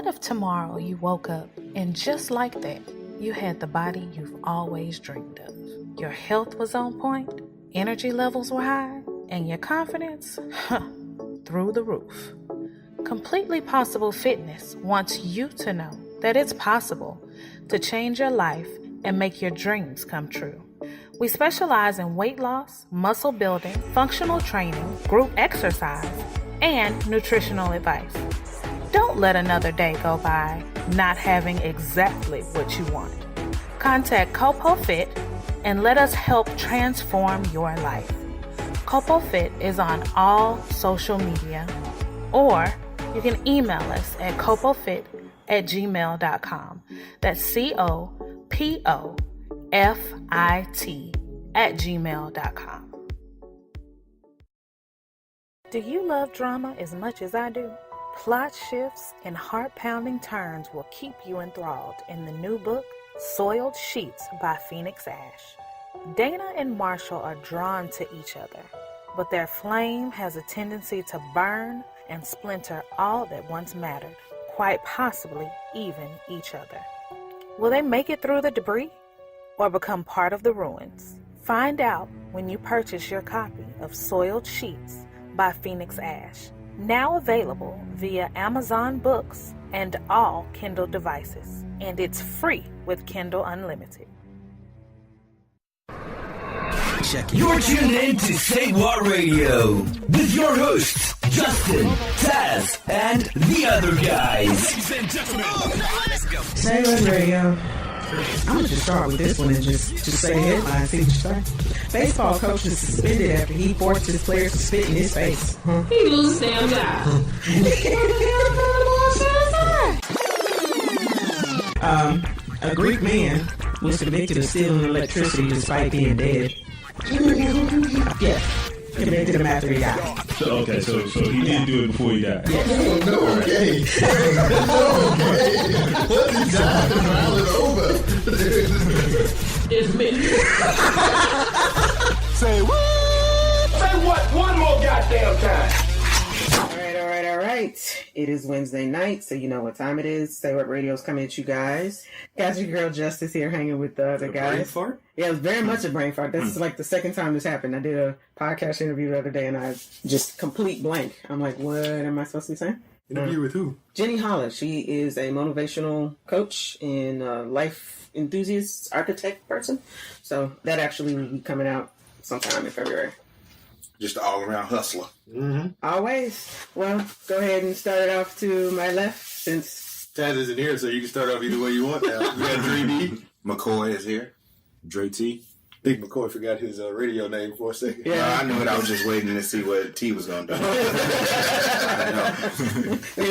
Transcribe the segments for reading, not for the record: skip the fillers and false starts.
What if tomorrow you woke up and just like that, you had the body you've always dreamed of? Your health was on point, energy levels were high, and your confidence, through the roof. Completely Possible Fitness wants you to know that it's possible to change your life and make your dreams come true. We specialize in weight loss, muscle building, functional training, group exercise, and nutritional advice. Don't let another day go by not having exactly what you want. Contact Copo Fit and let us help transform your life. Copo Fit is on all social media, or you can email us at copofit@gmail.com. That's COPOFIT@gmail.com. Do you love drama as much as I do? Plot shifts and heart-pounding turns will keep you enthralled in the new book, Soiled Sheets by Phoenix Ash. Dana and Marshall are drawn to each other, but their flame has a tendency to burn and splinter all that once mattered, quite possibly even each other. Will they make it through the debris or become part of the ruins? Find out when you purchase your copy of Soiled Sheets by Phoenix Ash. Now available via Amazon Books and all Kindle devices. And it's free with Kindle Unlimited. You're tuned in to Say What Radio with your hosts, Justin, Taz, and the other guys. Ladies and gentlemen, let's go. Say What Radio. I'm going to just start with this one and just say headlines, see what you say. Baseball coach is suspended after he forced his players to spit in his face. He lose damn job. A Greek man was convicted of stealing electricity despite being dead. Yeah, convicted him after he died. So he didn't do it before he died. Yeah. No, okay. What is that? Over. It's me. Say what? Say what one more goddamn time. All right. It is Wednesday night, so you know what time it is. Say What Radio's coming at you guys. Got your girl Justice here hanging with the other guys. Brain fart? Yeah, it was very much a brain fart. This is like the second time this happened. I did a podcast interview the other day, and I just complete blank. I'm like, what am I supposed to be saying? Interview with who? Jenny Hollis. She is a motivational coach and life enthusiast, architect person. So that actually will be coming out sometime in February. Just an all-around hustler. Mm-hmm. Always. Well, go ahead and start it off to my left since Taz isn't here, so you can start off either way you want now. We got 3D. McCoy is here. Dre T. Big McCoy forgot his radio name for a second. Yeah, I knew it. I was just waiting to see what T was going to do.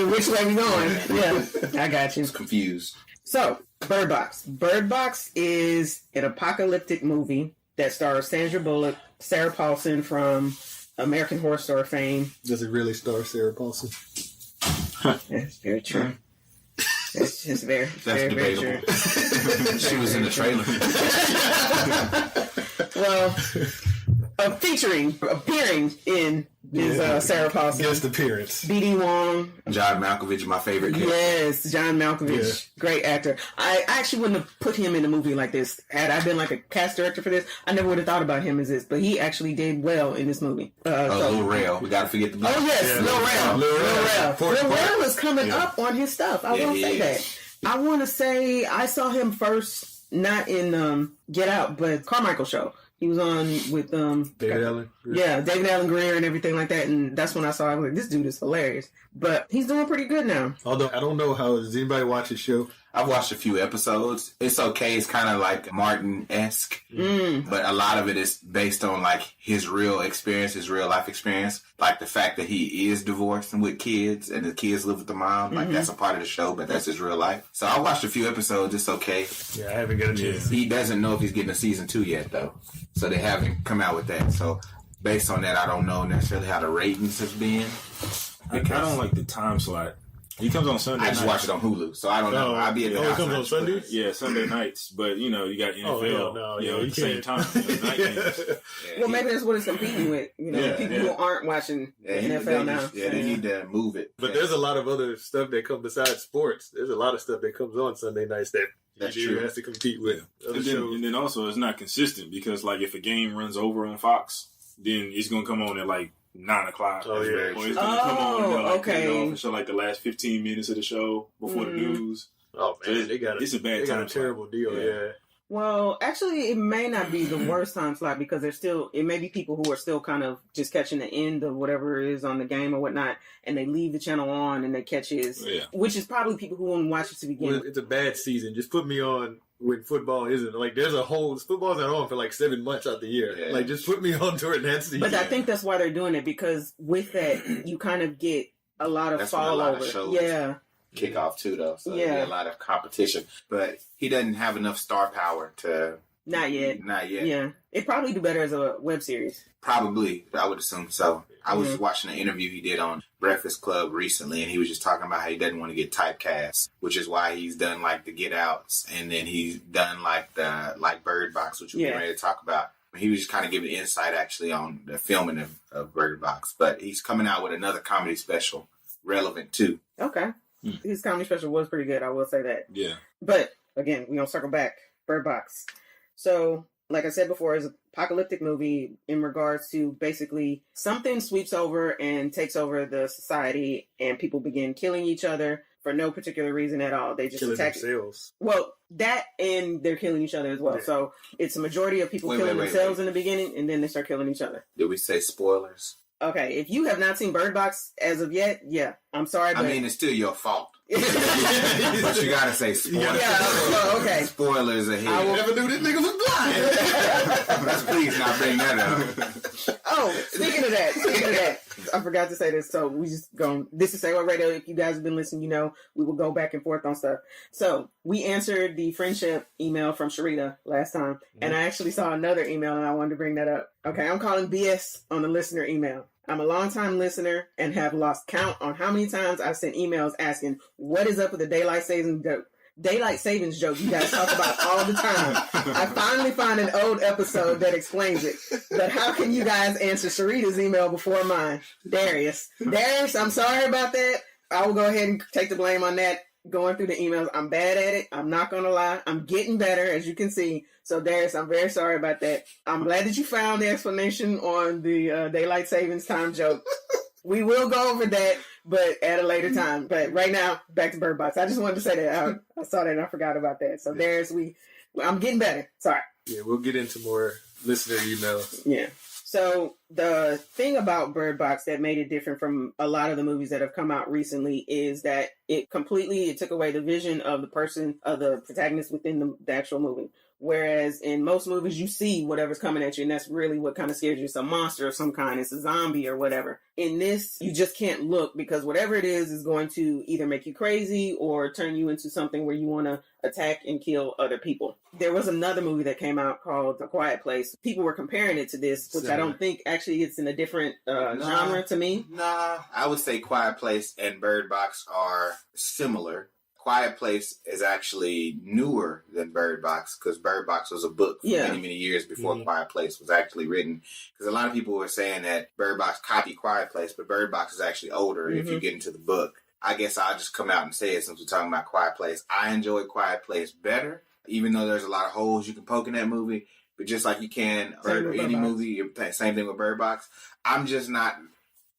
Which way we going? Yeah, I got you. I was confused. So, Birdbox. Birdbox is an apocalyptic movie that stars Sandra Bullock, Sarah Paulson from American Horror Story fame. Does it really star Sarah Paulson? That's very true. That's just very, very, debatable. very true. She was in the trailer. Well, appearing in is Sarah Paulson. Guest appearance. B.D. Wong. John Malkovich, my favorite character. Yes, John Malkovich. Yeah. Great actor. I actually wouldn't have put him in a movie like this. Had I been like a cast director for this, I never would have thought about him as this. But he actually did well in this movie. Lil Rel. We got to forget the black. Oh, yes, Yeah, Lil Rel. Lil Rel is coming up on his stuff. I will say that. I want to say I saw him first, not in Get Out, but Carmichael Show. He was on with David Allen Greer. Yeah, David Allen Greer and everything like that, and that's when I saw. I was like, this dude is hilarious. But he's doing pretty good now. Although I don't know how does anybody watch his show? I've watched a few episodes. It's okay. It's kind of like Martin-esque, but a lot of it is based on like his real experience, his real life experience. Like the fact that he is divorced and with kids, and the kids live with the mom. Like that's a part of the show, but that's his real life. So I watched a few episodes. It's okay. Yeah, I haven't got a chance. He doesn't know if he's getting a season 2 yet, though. So they haven't come out with that. So based on that, I don't know necessarily how the ratings have been. I don't like the time slot He comes on Sunday. I just watch it on Hulu, so I don't know. I'll be at the house. It comes on Sundays? Yeah, Sunday nights. But, you got NFL at the same time. Night games. Well, maybe that's what it's competing with. People who aren't watching the NFL now. Yeah, they need to move it. But there's a lot of other stuff that comes besides sports. There's a lot of stuff that comes on Sunday nights that YouTube has to compete with other shows. And then also, it's not consistent because, like, if a game runs over on Fox, then it's going to come on at, like, 9 o'clock. Oh, yeah. Or it's going to come on, okay. and show, like, the last 15 minutes of the show before the news. Oh, man. So it's a bad time. Got a terrible deal, yeah. Well, actually, it may not be the worst time slot because it may be people who are still kind of just catching the end of whatever is on the game or whatnot, and they leave the channel on and they catch his, which is probably people who won't watch it to begin with. It's a bad season. Just put me on when football isn't. Like, football's not on for like 7 months out the year. Yeah. Like, just put me on during that season. But I think that's why they're doing it, because with that, you kind of get a lot of fall over. Yeah. Kick off too, though. So there'll be a lot of competition. But he doesn't have enough star power to... Not yet. Yeah. It'd probably do better as a web series. Probably. I would assume so. I was watching an interview he did on Breakfast Club recently, and he was just talking about how he doesn't want to get typecast, which is why he's done like the Get Outs, and then he's done like Birdboxx, which we're getting ready to talk about. He was just kind of giving insight actually on the filming of Birdboxx, but he's coming out with another comedy special relevant too. Okay. His comedy special was pretty good, I will say that. Yeah. But, again, we're going to circle back. Birdboxx. So, like I said before, it's an apocalyptic movie in regards to basically something sweeps over and takes over the society, and people begin killing each other for no particular reason at all. They just killing attack themselves. Well, that and they're killing each other as well. Yeah. So, it's a majority of people killing themselves in the beginning, and then they start killing each other. Did we say spoilers? Okay, if you have not seen Birdboxx as of yet, I'm sorry, but... I mean, it's still your fault. But you gotta say spoilers. Yeah, okay. Spoilers ahead. I never knew this nigga was blind. Let's please not bring that up. Oh, speaking of that, I forgot to say this, so we just go. This is Say What Radio. If you guys have been listening, we will go back and forth on stuff. So we answered the friendship email from Sharita last time, and I actually saw another email, and I wanted to bring that up. Okay, I'm calling BS on the listener email. I'm a longtime listener and have lost count on how many times I've sent emails asking what is up with the daylight savings joke you guys talk about all the time. I finally found an old episode that explains it. But how can you guys answer Sharita's email before mine? Darius, I'm sorry about that. I will go ahead and take the blame on that. Going through the emails, I'm bad at it. I'm not going to lie. I'm getting better, as you can see. So, Darius, I'm very sorry about that. I'm glad that you found the explanation on the daylight savings time joke. We will go over that, but at a later time. But right now, back to Birdboxx. I just wanted to say that. I saw that and I forgot about that. So, Darius, I'm getting better. Sorry. Yeah, we'll get into more listener emails. Yeah. So the thing about Birdboxx that made it different from a lot of the movies that have come out recently is that it took away the vision of the protagonist within the actual movie. Whereas in most movies, you see whatever's coming at you, and that's really what kind of scares you. It's a monster of some kind. It's a zombie or whatever. In this, you just can't look because whatever it is going to either make you crazy or turn you into something where you want to attack and kill other people. There was another movie that came out called The Quiet Place. People were comparing it to this, which I don't think actually it's in a different genre to me. Nah, I would say Quiet Place and Birdboxx are similar. Quiet Place is actually newer than Birdboxx because Birdboxx was a book many, many years before Quiet Place was actually written. Because a lot of people were saying that Birdboxx copied Quiet Place, but Birdboxx is actually older if you get into the book. I guess I'll just come out and say it since we're talking about Quiet Place. I enjoyed Quiet Place better, even though there's a lot of holes you can poke in that movie. But just like you can any movie, same thing with Birdboxx. I'm just not...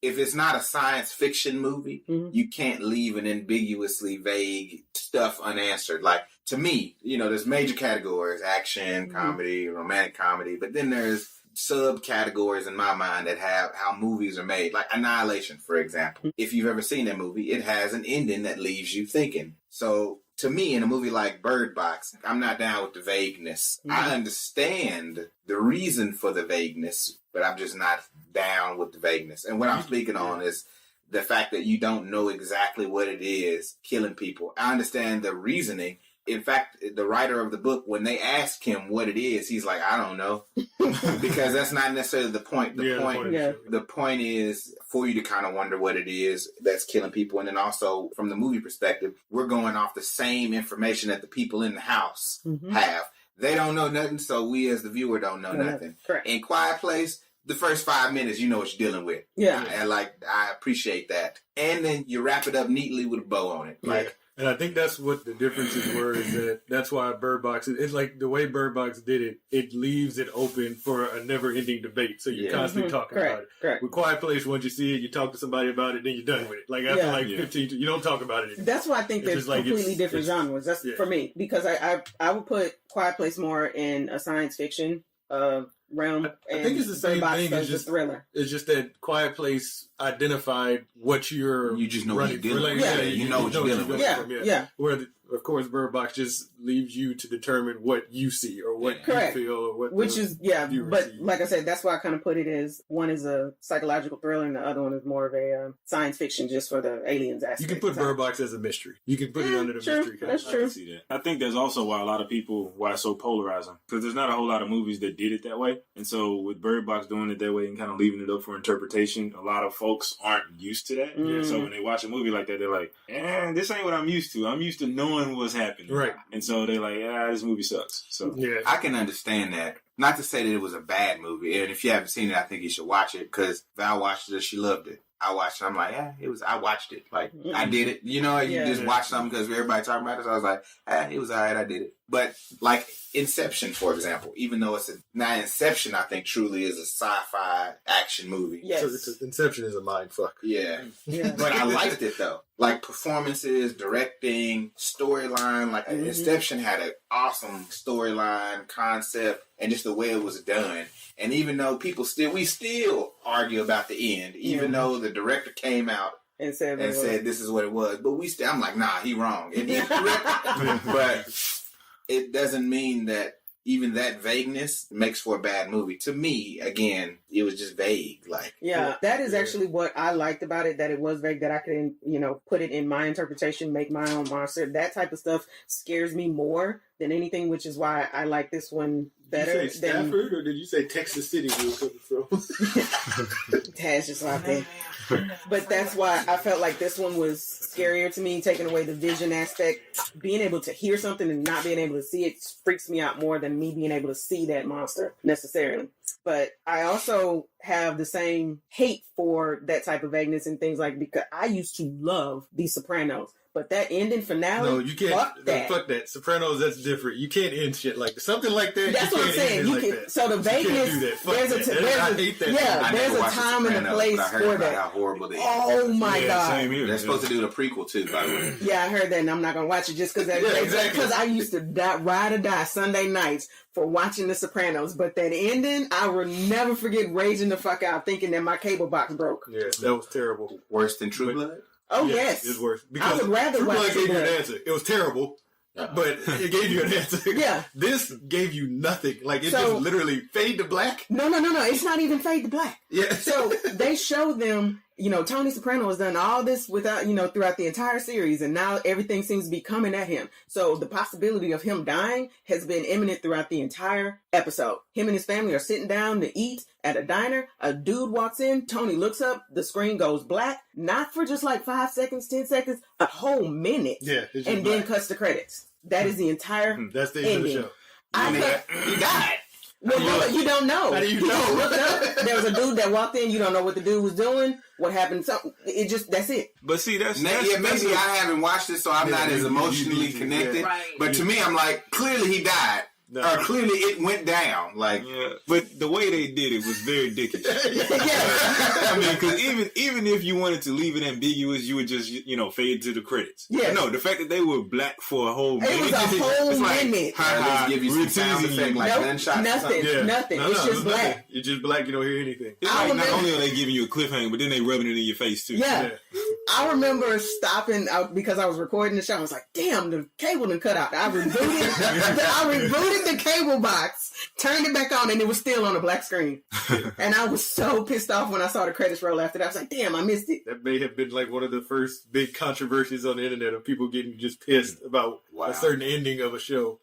If it's not a science fiction movie, you can't leave an ambiguously vague stuff unanswered. Like, to me, there's major categories, action, comedy, romantic comedy, but then there's subcategories in my mind that have how movies are made. Like Annihilation, for example. If you've ever seen that movie, it has an ending that leaves you thinking. So, to me, in a movie like Birdboxx, I'm not down with the vagueness. I understand the reason for the vagueness, but I'm just not down with the vagueness. And what I'm speaking on is the fact that you don't know exactly what it is killing people. I understand the reasoning, In fact, the writer of the book, when they ask him what it is, he's like, I don't know. Because that's not necessarily the point. The point is for you to kind of wonder what it is that's killing people. And then also, from the movie perspective, we're going off the same information that the people in the house have. They don't know nothing, so we as the viewer don't know nothing. Correct. In Quiet Place, the first 5 minutes, you know what you're dealing with. Yeah. And I appreciate that. And then you wrap it up neatly with a bow on it. Like, and I think that's what the differences were, is that's why Birdbox, it's like the way Birdbox did it, it leaves it open for a never-ending debate. So you're constantly talking about it. Correct. With Quiet Place, once you see it, you talk to somebody about it, then you're done with it. Like after 15, you don't talk about it anymore. That's why I think there's completely different genres. That's for me, because I would put Quiet Place more in a science fiction realm. I think it's the same thing. It's just thriller. It's just that Quiet Place identified what you just know what you're dealing with. You know what you're dealing with. Yeah. Where of course Birdbox just leaves you to determine what you see or what you feel or what. Which is but see. like I said, that's why I kind of put it as one is a psychological thriller and the other one is more of a science fiction, just for the aliens aspect. You can put Birdbox as a mystery. You can put it under the mystery. That's true. I can see that. I think that's also why a lot of people why it's so polarizing, because there's not a whole lot of movies that did it that way, and so with Birdbox doing it that way and kind of leaving it up for interpretation, a lot of folks aren't used to that. So when they watch a movie like that, they're like, this ain't what I'm used to. I'm used to knowing what's happening. Right. And so they're like, this movie sucks. So I can understand that. Not to say that it was a bad movie. And if you haven't seen it, I think you should watch it, because Val watched it and she loved it. I watched it. I'm like, I watched it. Like, I did it. You know, you just watch something because everybody talking about it. So I was like, it was all right. I did it. But like Inception, for example, even though now Inception, I think truly is a sci-fi action movie. Yes. So Inception is a mind fuck. Yeah. But I liked it though. Like performances, directing, storyline. Like Inception had an awesome storyline, concept, and just the way it was done. And even though we still argue about the end, even though the director came out and said this is what it was, but I'm like, nah, he wrong. It is correct. But it doesn't mean that even that vagueness makes for a bad movie. To me, again, it was just vague. Like, that is actually what I liked about it, that it was vague, that I could, put it in my interpretation, make my own monster. That type of stuff scares me more than anything, which is why I like this one better. Did you say Stafford or did you say Texas City we were coming from? Taz just like that. But that's why I felt like this one was scarier to me, taking away the vision aspect. Being able to hear something and not being able to see it freaks me out more than me being able to see that monster necessarily. But I also have the same hate for that type of vagueness and things like, because I used to love The Sopranos. But that ending finale, no, you can't. Fuck that. Fuck that. Sopranos, that's different. You can't end shit like something like that. That's what I'm saying. You can. So the vagueness. There's a time and a place for that. How horrible they Oh my god! They're supposed to do the prequel too, by the way. Yeah, I heard that, and I'm not gonna watch it just because because I used to ride or die Sunday nights for watching The Sopranos. But that ending, I will never forget raging the fuck out, thinking that my cable box broke. Yeah, that was terrible. Worse than True Blood. Oh yes, it's worse. I would rather watch True Blood gave you an answer. It was terrible, but it gave you an answer. Yeah, this gave you nothing. Like it just literally fade to black. No. It's not even fade to black. Yeah. So they show them. Tony Soprano has done all this without, throughout the entire series, and now everything seems to be coming at him. So the possibility of him dying has been imminent throughout the entire episode. Him and his family are sitting down to eat at a diner. A dude walks in. Tony looks up. The screen goes black, not for just like 5 seconds, 10 seconds, a whole minute. Yeah. And then cuts the credits. That is the entire That's the end of the show. He died. Well, you don't know. How do you know? Look up. There was a dude that walked in. You don't know what the dude was doing. What happened? That's it. But see, maybe I haven't watched it, so I'm not as emotionally connected. Right. But to me, I'm like, clearly he died. No. Or clearly it went down. Like, but the way they did it was very dickish. I mean, because even if you wanted to leave it ambiguous, you would just fade to the credits. Yeah. No, the fact that they were black for a whole minute. It was a whole minute. Let's give you some sound effect like gunshots. Nothing. It's just black. It's just black. You don't hear anything. It's like not only are they giving you a cliffhanger, but then they rubbing it in your face too. Yeah. I remember stopping out because I was recording the show. I was like, damn, the cable done cut out. I rebooted to the cable box, turned it back on, and it was still on a black screen. And I was so pissed off when I saw the credits roll after that. I was like, damn, I missed it. That may have been like one of the first big controversies on the internet of people getting just pissed about a certain ending of a show.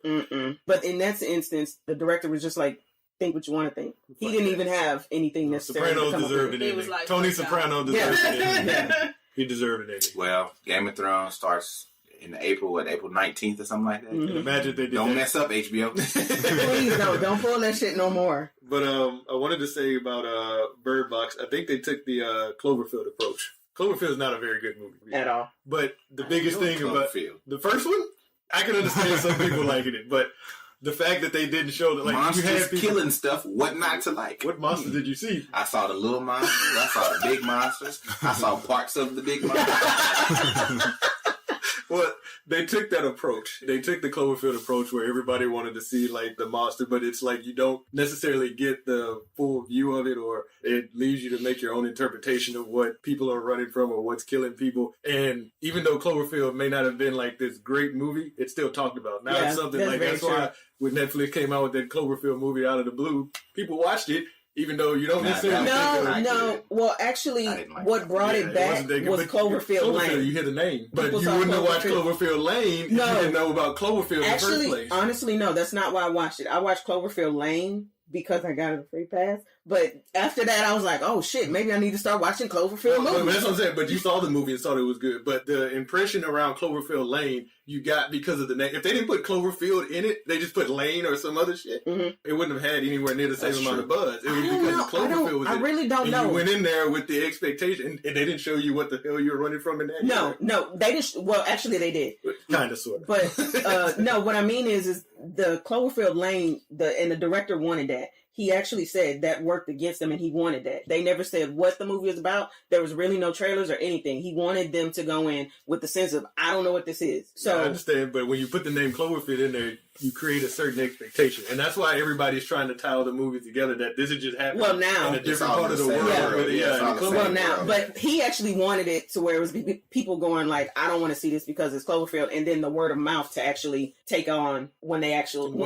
But in that instance, the director was just like, think what you want to think. He didn't even have anything necessarily. Sopranos deserved an ending. Like, Tony Soprano deserved an ending. Yeah. He deserved an ending. Well, Game of Thrones starts in April 19th or something like that. And imagine if they did Don't that. mess up, HBO. Please don't pull that shit no more. But I wanted to say about Birdboxx. I think they took the Cloverfield approach. Cloverfield is not a very good movie At all. But the biggest thing about Cloverfield. the first one, I can understand some people liking it, but the fact that they didn't show that, like, Monsters you had people killing stuff, what not to like? What monsters did you see? I saw the little monsters. I saw the big monsters. I saw parts of the big monsters. Well, they took that approach. They took the Cloverfield approach where everybody wanted to see, like, the monster, but it's like you don't necessarily get the full view of it, or it leaves you to make your own interpretation of what people are running from or what's killing people. And even though Cloverfield may not have been like this great movie, it's still talked about. Now it's something like, that's why when Netflix came out with that Cloverfield movie out of the blue, people watched it. Even though you don't necessarily No. Well, actually, what brought it back was Cloverfield Lane. You hear the name, but People you saw wouldn't have watched Cloverfield. Cloverfield Lane if you didn't know about Cloverfield in the first place. Honestly, no, that's not why I watched it. I watched Cloverfield Lane because I got a free pass. But after that, I was like, oh shit, maybe I need to start watching Cloverfield movies. But that's what I'm saying. But you saw the movie and thought it was good. But the impression around Cloverfield Lane, you got because of the name. If they didn't put Cloverfield in it, they just put Lane or some other shit, it wouldn't have had anywhere near the same amount of buzz. It was because Cloverfield was in it. I really don't know. You went in there with the expectation, and they didn't show you what the hell you were running from in that. No, they didn't. Well, actually, they did. Kind of, sort of. But no, what I mean is the Cloverfield Lane, and the director wanted that. He actually said that worked against them, and he wanted that. They never said what the movie was about. There was really no trailers or anything. He wanted them to go in with the sense of, I don't know what this is. So yeah, I understand, but when you put the name Cloverfield in there, you create a certain expectation, and that's why everybody's trying to tie all the movies together. That this is just happening in a different part of the world. But he actually wanted it to where it was people going like, I don't want to see this because it's Cloverfield, and then the word of mouth to actually take on when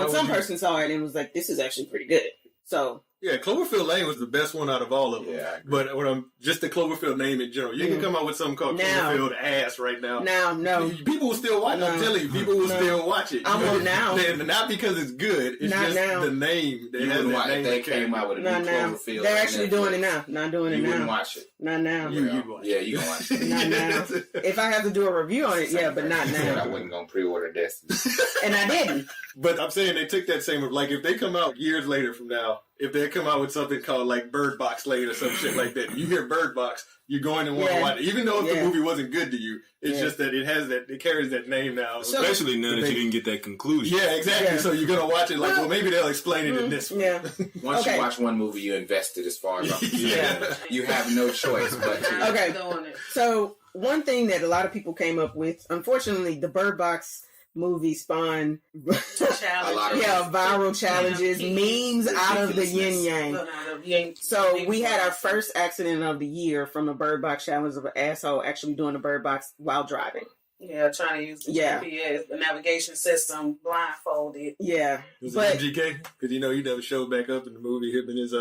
some person saw it and was like, this is actually pretty good. So yeah, Cloverfield Lane was the best one out of all of them. Yeah, but when I'm just the Cloverfield name in general, you can come out with something called Cloverfield Ass right now. No, people will still watch. I'm telling you, people will still watch it. Not because it's good. It's just the name. They have that name. They came out with a new Cloverfield. They're actually doing it now. Not doing it now. You wouldn't watch it. Not now. You watch it. You can watch it. Not now. If I have to do a review on it, but not now. I wasn't gonna pre-order Destiny, and I didn't. But I'm saying they took that same, like, if they come out years later from now, if they come out with something called like Birdboxx Lane or some shit like that, you hear Birdboxx, you're going to want to watch it, even though if the movie wasn't good to you. It's just that it carries that name now. Especially now that you didn't get that conclusion. Yeah, exactly. Yeah. So you're gonna watch it like, well, maybe they'll explain it in this one. Yeah. Once you watch one movie, you invested as far as I'm concerned. You have no choice but to. Okay. So one thing that a lot of people came up with, unfortunately, the Birdboxx movie spawned viral challenges, memes out of the yin yang. So we had our first accident of the year from a Birdboxx challenge of an asshole actually doing the Birdboxx while driving. Yeah, trying to use the GPS, the navigation system, blindfolded. Yeah. Was it MGK? Because he never showed back up in the movie, him and his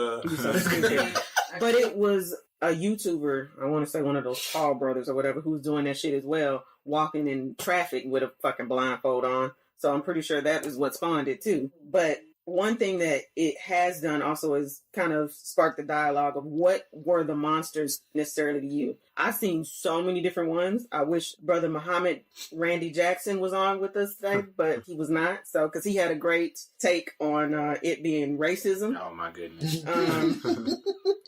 But it was a YouTuber, I want to say one of those Paul brothers or whatever, who's doing that shit as well, walking in traffic with a fucking blindfold on. So I'm pretty sure that is what spawned it too. But one thing that it has done also is kind of sparked the dialogue of what were the monsters necessarily to you. I've seen so many different ones. I wish Brother Muhammad Randy Jackson was on with us today, but he was not. So, because he had a great take on it being racism. Oh my goodness.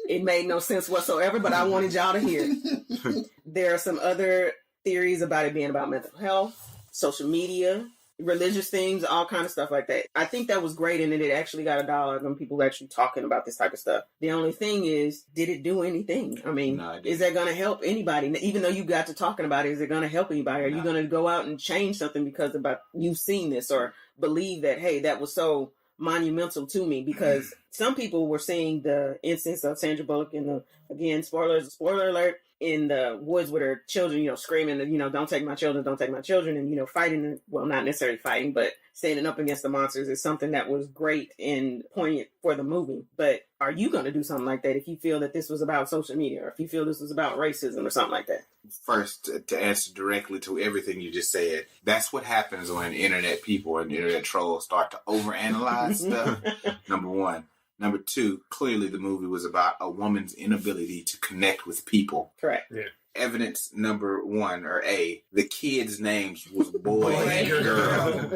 It made no sense whatsoever, but I wanted y'all to hear it. There are some other theories about it being about mental health, social media, religious things, all kind of stuff like that. I think that was great, and it actually got a dialogue on people actually talking about this type of stuff. The only thing is, did it do anything? I mean, is that going to help anybody? Even though you got to talking about it, is it going to help anybody? Are you going to go out and change something because you've seen this, or believe that, hey, that was so monumental to me? Because some people were seeing the instance of Sandra Bullock in again, spoiler alert, in the woods with her children, screaming, don't take my children, don't take my children, and, fighting, well, not necessarily fighting, but standing up against the monsters is something that was great and poignant for the movie. But are you going to do something like that if you feel that this was about social media, or if you feel this was about racism or something like that? First, to answer directly to everything you just said, that's what happens when internet people and internet trolls start to overanalyze stuff. Number one. Number two, clearly the movie was about a woman's inability to connect with people. Correct. Yeah. Evidence number one, or A, the kids' names was boy and girl.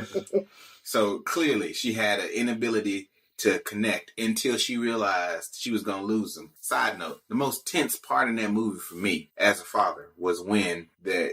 So clearly she had an inability to connect until she realized she was going to lose them. Side note, the most tense part in that movie for me as a father was when in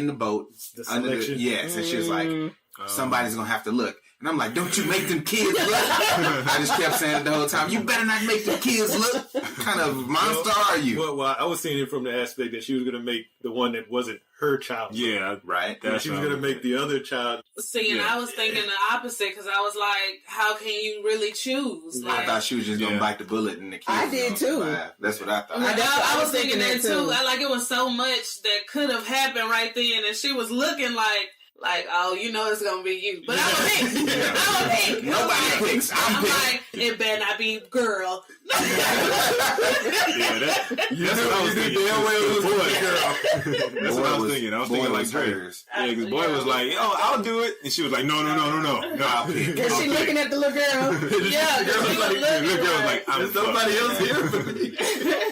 the boat. The under selection? Yes, and she was like, somebody's going to have to look. And I'm like, don't you make them kids look. I just kept saying it the whole time. You better not make them kids look. What kind of monster are you? Well, I was seeing it from the aspect that she was going to make the one that wasn't her child. Yeah, right. She was going to make the other child. See, and I was thinking the opposite, because I was like, how can you really choose? Like, I thought she was just going to bite the bullet and the kids. I did too. Survive. That's what I thought. I was thinking that too. Like, it was so much that could have happened right then, and she was looking like, oh, it's gonna be you. But I'm a pick. I'm a pick. Nobody picks. I'm like, it better not be girl. That's what I was thinking. That's what I was thinking. I was thinking like hers. Yeah, because the boy was like, I'll do it. And she was like, no, I'll pick. Is she looking at the little girl? Yeah, the little girl was like, I'm somebody else here for me.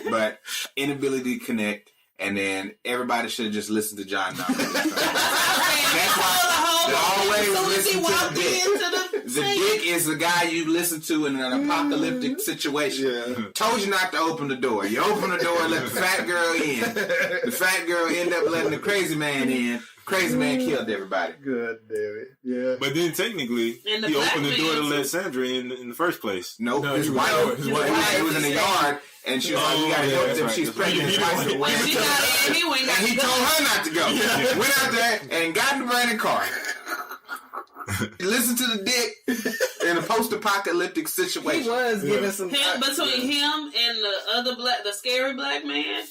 But inability to connect. And then everybody should have just listened to John Knopfler. That's why always listen to the dick. The dick is the guy you listen to in an apocalyptic situation. Yeah. Told you not to open the door. You open the door and let the fat girl in. The fat girl ended up letting the crazy man in. Crazy man killed everybody. Good, damn it. Yeah. But then technically, he opened the door to let Sandra in the first place. Nope. His wife. He was in the yard. And she was like, you gotta help them. She's pregnant. He told her not to go. Yeah. Went out there and got in the brand new car. Listen to the dick in a post-apocalyptic situation. He was giving some... Between him and the scary black man...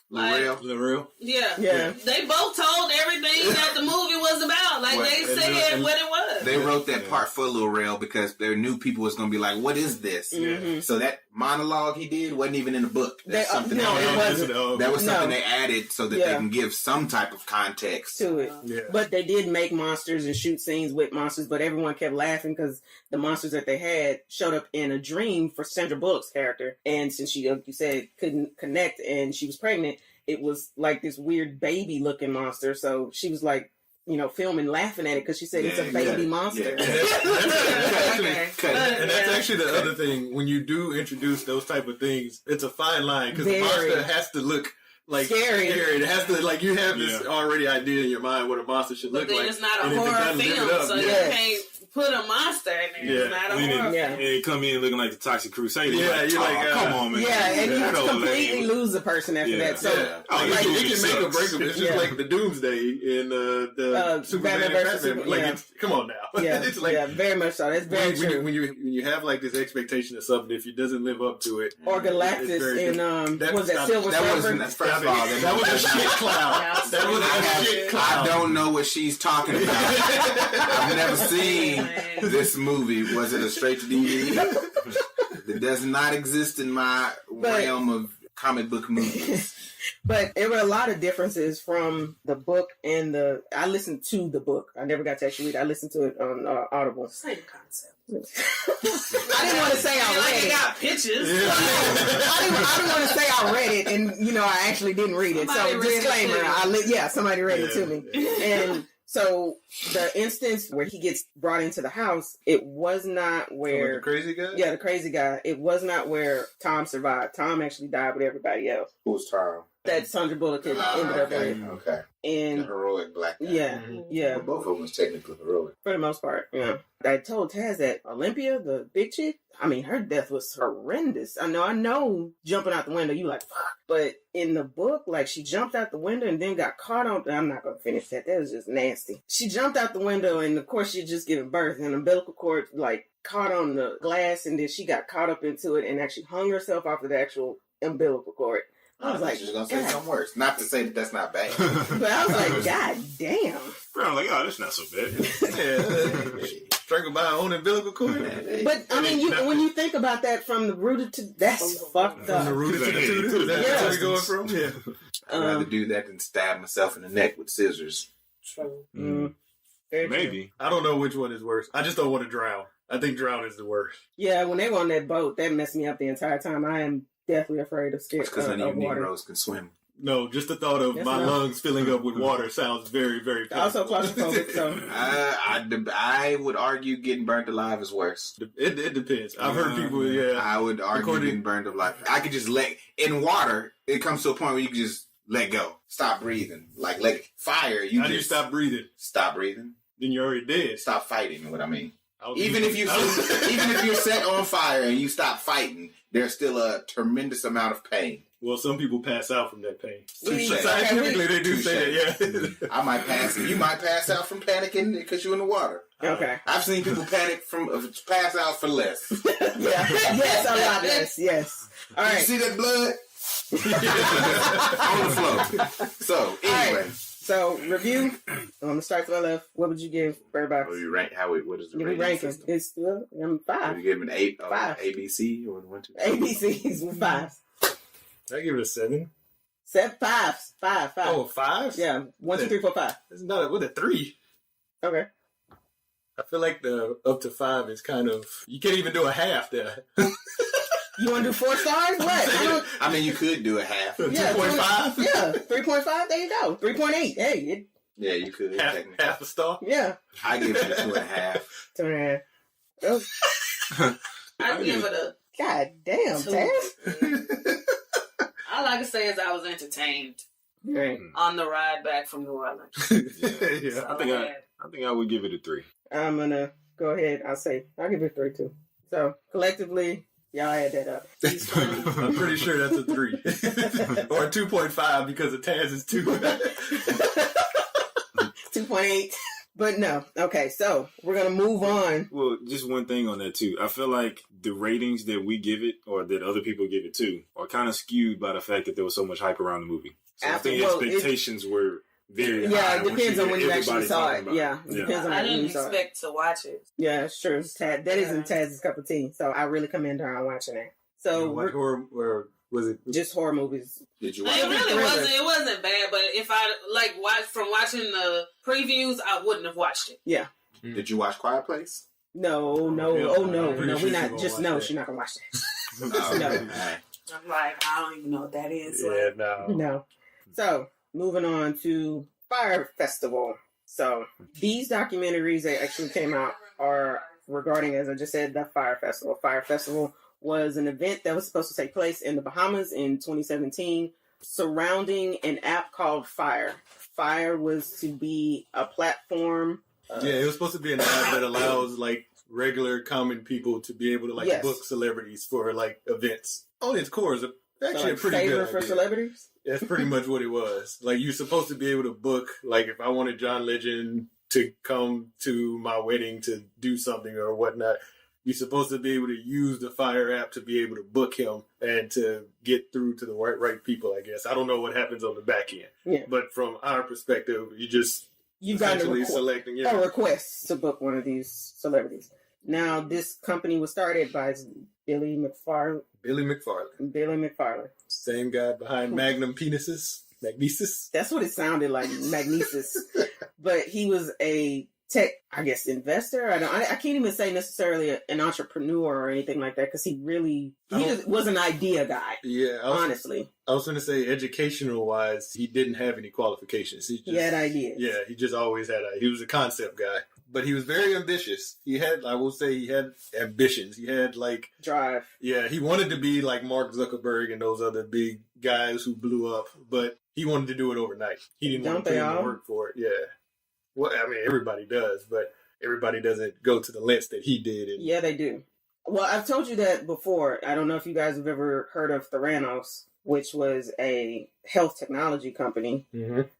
L'Oreal? Yeah. Yeah. They both told everything that the movie was about. Like, they said what it was. They wrote that part for L'Oreal because they knew people was going to be like, what is this? Mm-hmm. So that monologue he did wasn't even in the book. That's something that was something they added so that they can give some type of context to it. Yeah. But they did make monsters and shoot scenes with monsters, but everyone kept laughing because the monsters that they had showed up in a dream for Sandra Bullock's character. And since she, like you said, couldn't connect and she was pregnant, it was like this weird baby looking monster. So she was like, filming, laughing at it because she said it's a baby monster. Yeah. And that's actually the other thing. When you do introduce those type of things, it's a fine line because the monster has to look like scary. It has to, like, you have this already idea in your mind what a monster should look like. It's not a horror film, so you can't put a monster in there. It's not a horror film. And they come in looking like the Toxic Crusader. Yeah, you're like, come on, man. Yeah, and you completely lose the person after that. So, it can make or break them. It's just like the Doomsday in the Superman versus Batman. Like, come on now. Yeah, it's like, very much so. That's very true. When you have like this expectation of something, if it doesn't live up to it, or Galactus in was that Silver Surfer? That was a shit cloud. That was a shit cloud. I don't know what she's talking about. I've never seen this movie. Was it a straight to DVD? It does not exist in my realm of comic book movies. But there were a lot of differences from the book and I listened to the book. I never got to actually read it. I listened to it on Audible. Same concept. I didn't want to say I read it. Got pictures. I didn't want to say I read it, and I actually didn't read it. So disclaimer, somebody read it to me. And so the instance where he gets brought into the house, it was not where the crazy guy. Yeah, the crazy guy. It was not where Tom survived. Tom actually died with everybody else. Who's Tom? That Sandra Bullock ended up with. Okay. And the heroic black guy. Yeah, yeah. Well, both of them was technically heroic. For the most part, yeah. I told Taz that Olympia, the big chick, her death was horrendous. I know, jumping out the window, you like, fuck. But in the book, like, she jumped out the window and then got caught on, I'm not going to finish that. That was just nasty. She jumped out the window and, of course, she had just given birth, and the umbilical cord, like, caught on the glass, and then she got caught up into it and actually hung herself off of the actual umbilical cord. I was like, just gonna say something worse. Not to say that that's not bad. but I was like, God damn. I'm like, oh, that's not so bad. Strangled by our own umbilical cord. But I mean, when you think about that from the rooted to that's fucked up. From the rooted to the tutor. That's where we're going from. Yeah. I'd rather do that than stab myself in the neck with scissors. Maybe. I don't know which one is worse. I just don't want to drown. I think drown is the worst. Yeah, when they were on that boat, that messed me up the entire time. I am definitely afraid of scared because none of you water. Negroes can swim. No, just the thought of my lungs filling up with water sounds very, very painful. Also claustrophobic, so. I would argue getting burnt alive is worse. It depends. I've heard people, I would argue getting burned alive. I could just in water, it comes to a point where you can just let go. Stop breathing. Like, fire, How do you stop breathing? Stop breathing. Then you're already dead. Stop fighting, what I mean. Even if you're set on fire and you stop fighting, there's still a tremendous amount of pain. Well, some people pass out from that pain. Scientifically, they do say that, yeah. I might pass. You might pass out from panicking because you're in the water. Okay. I've seen people pass out for less. Yes, a lot less. Yes. All right. You see that blood on the floor. So anyway. Right. So review. I'm gonna start to my left. What would you give Birdbox? Well, you rank what is the ranking? System? It's 5. You give him an 8. 5. ABC or 1, 2, 3. ABCs with 5s. I give it a 7. 7 5s. 5. Oh, 5s? Yeah. 1, 2, 3, 4, 5. It's not with a 3. Okay. I feel like the up to 5 is kind of you can't even do a half there. You want to do 4 stars? What? I mean, you could do a half. Yeah, 2.5. Yeah, 3.5. There you go. 3.8. Hey. Yeah, you could. Half a star. Yeah. I give it a 2.5. 2.5. Oh. I give it a. God damn, 2. Taz. All I can say is I was entertained Right. on the ride back from New Orleans. Yeah. I think I would give it a 3. I'm gonna go ahead. I'll give it 3 too. So collectively, y'all add that up. I'm pretty sure that's a 3 or a 2.5 because the Taz is 2. 2.8. But no. Okay, so we're gonna move on. Well, just one thing on that too. I feel like the ratings that we give it, or that other people give it too, are kind of skewed by the fact that there was so much hype around the movie. So I think expectations were very high. Yeah, it depends on when you actually saw it. Yeah, it depends on I when didn't you saw it. expect to watch it. Yeah, it's true. That isn't Taz's cup of tea. So I really commend her on watching that. So What horror or was it just horror movies. Did you It watch really wasn't. It wasn't bad, but if I watching the previews, I wouldn't have watched it. Yeah. Did you watch Quiet Place? No. Yeah, Oh no. sure We're not. Just no. that. She's not gonna watch that. Oh, No. okay. All right. I'm like, I don't even know what that is. Yeah, Like, no. No. So moving on to Fyre Festival. So these documentaries that actually came out are regarding, as I just said, the Fyre Festival. Fyre Festival was an event that was supposed to take place in the Bahamas in 2017 surrounding an app called Fyre. Fyre was to be a platform. Yeah, it was supposed to be an app that allows like regular common people to be able to like Yes. book celebrities for like events. On its core is actually a pretty favor good for idea. celebrities. That's pretty much what it was. Like you're supposed to be able to book, like if I wanted John Legend to come to my wedding to do something or whatnot, you're supposed to be able to use the Fyre app to be able to book him and to get through to the right people, I guess. I don't know what happens on the back end. Yeah. But from our perspective, You've got essentially selecting a request to book one of these celebrities. Now, this company was started by Billy McFarlane. Billy McFarlane. Same guy behind Magnum Penises. Magnesis. That's what it sounded like, Magnesis. But he was a tech, I guess, investor. I can't even say necessarily an entrepreneur or anything like that because he just was an idea guy. Yeah, honestly. I was going to say, educational wise, he didn't have any qualifications. He had ideas. Yeah, he just always had. He was a concept guy, but he was very ambitious. He had ambitions. He had like drive. Yeah, he wanted to be like Mark Zuckerberg and those other big guys who blew up, but he wanted to do it overnight. He didn't want to put in the work for it. Yeah. Well, I mean, everybody does, but everybody doesn't go to the lengths that he did. Yeah, they do. Well, I've told you that before. I don't know if you guys have ever heard of Theranos, which was a health technology company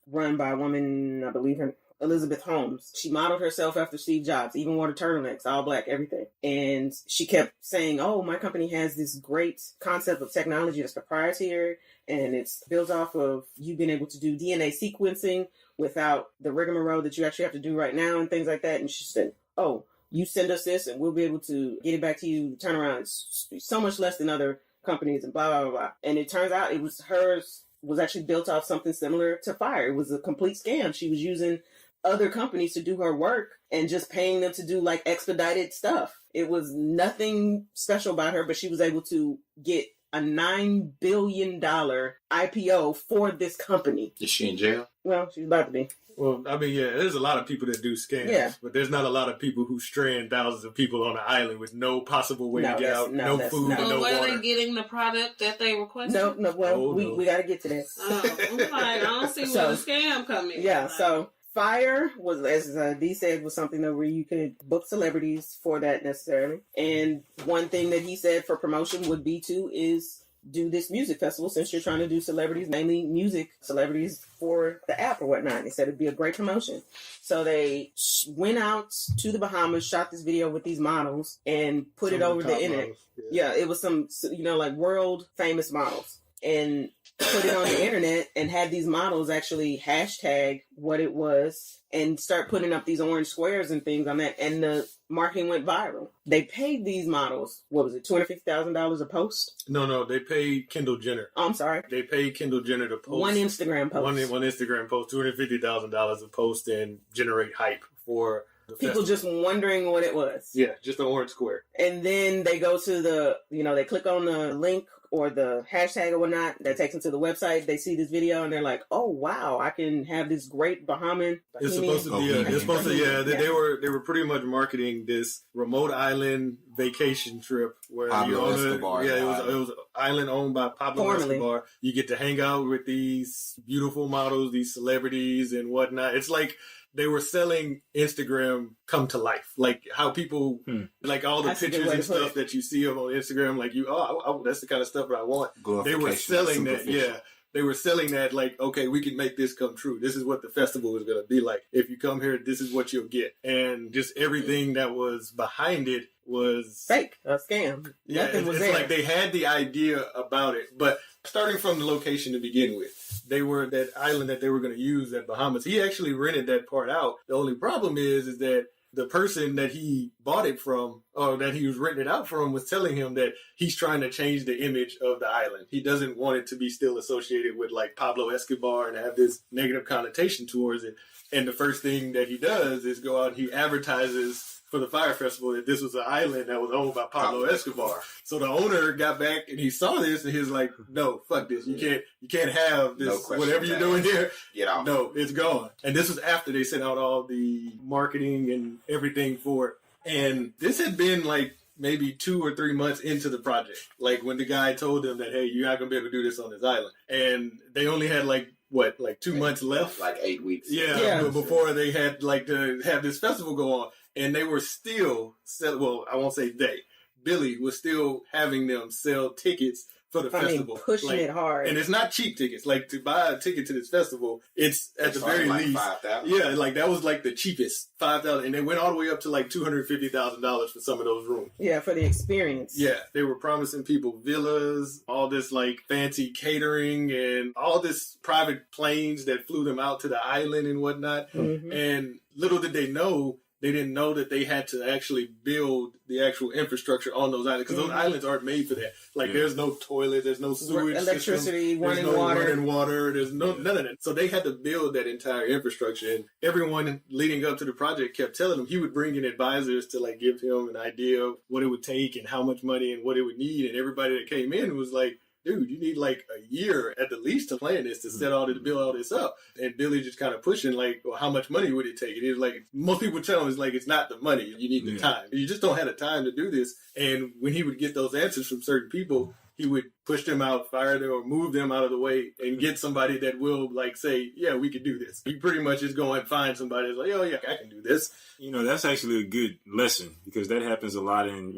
run by a woman, I believe Elizabeth Holmes. She modeled herself after Steve Jobs, even wore the turtlenecks, all black, everything. And she kept saying, oh, my company has this great concept of technology that's proprietary, and it's built off of you being able to do DNA sequencing without the rigmarole that you actually have to do right now and things like that. And she said, oh, you send us this and we'll be able to get it back to you, turn around. It's so much less than other companies and blah, blah, blah, blah. And it turns out hers was actually built off something similar to Fyre. It was a complete scam. She was using other companies to do her work and just paying them to do like expedited stuff. It was nothing special about her, but she was able to get a $9 billion IPO for this company. Is she in jail? Well, she's about to be. Well, I mean, yeah, there's a lot of people that do scams, but there's not a lot of people who strand thousands of people on an island with no possible way to get out, no food, and no water. Were they getting the product that they requested? No. Well, we got to get to that. I'm like, I don't see where the scam coming. Yeah, like, so Fyre was, as Dee said, was something that where you could book celebrities for that necessarily. And one thing that he said for promotion would be is do this music festival, since you're trying to do celebrities, mainly music celebrities for the app or whatnot. He said it'd be a great promotion. So they went out to the Bahamas, shot this video with these models, and put it over the internet. Yeah, it was some, like world famous models. And put it on the internet and had these models actually hashtag what it was and start putting up these orange squares and things on that. And the marketing went viral. They paid these models, what was it, $250,000 a post? No, they paid Kendall Jenner. Oh, I'm sorry. They paid Kendall Jenner to post one Instagram post. One Instagram post, $250,000 a post, and generate hype for the people festival. Just wondering what it was. Yeah, just an orange square. And then they go to the, they click on the link or the hashtag or whatnot that takes them to the website. They see this video and they're like, "Oh wow, I can have this great Bahamian." It's supposed to be. It's supposed to. They were pretty much marketing this remote island vacation trip where Pablo Escobar. Yeah, it was an island owned by Pablo Escobar. You get to hang out with these beautiful models, these celebrities, and whatnot. It's like they were selling Instagram come to life, like how people like all the pictures and stuff that you see of on Instagram. Like that's the kind of stuff that I want. They were selling that, yeah. They were selling that like, okay, we can make this come true. This is what the festival is going to be like. If you come here, this is what you'll get, and just everything that was behind it was fake, a scam. Yeah, it's there. Like they had the idea about it, but starting from the location to begin with. They were that island that they were going to use at Bahamas. He actually rented that part out. The only problem is that the person that he bought it from, or that he was renting it out from, was telling him that he's trying to change the image of the island. He doesn't want it to be still associated with like Pablo Escobar and have this negative connotation towards it. And the first thing that he does is go out and he advertises for the Fyre Festival that this was an island that was owned by Pablo Escobar. So the owner got back and he saw this and he was like, "No, fuck this. You can't have this. Whatever you're doing here, get off. No, it's gone." And this was after they sent out all the marketing and everything for it. And this had been like maybe 2 or 3 months into the project. Like when the guy told them that, "Hey, you're not gonna be able to do this on this island," and they only had like 2 months left, like 8 weeks. Yeah. Before they had like to have this festival go on. And they were still I won't say they. Billy was still having them sell tickets for the festival. Pushing it hard. And it's not cheap tickets. Like to buy a ticket to this festival, it's at the very least $5,000. Yeah, like that was like the cheapest, $5,000, and they went all the way up to like $250,000 for some of those rooms. Yeah, for the experience. Yeah, they were promising people villas, all this like fancy catering, and all this private planes that flew them out to the island and whatnot. Mm-hmm. And little did they know. They didn't know that they had to actually build the actual infrastructure on those islands, because those islands aren't made for that. Like, there's no toilet, there's no sewage electricity, system, running water, there's none of that. So they had to build that entire infrastructure, and everyone leading up to the project kept telling him he would bring in advisors to like give him an idea of what it would take and how much money and what it would need. And everybody that came in was like, "Dude, you need like a year at the least to plan this, to set all this, build all this up." And Billy just kind of pushing like, "Well, how much money would it take?" And it was like, most people tell him, it's like, it's not the money, you need the time. You just don't have the time to do this. And when he would get those answers from certain people, he would push them out, fire them, or move them out of the way, and get somebody that will like say, yeah, we can do this. He pretty much is going to find somebody that's like, oh yeah, I can do this. That's actually a good lesson because that happens a lot in,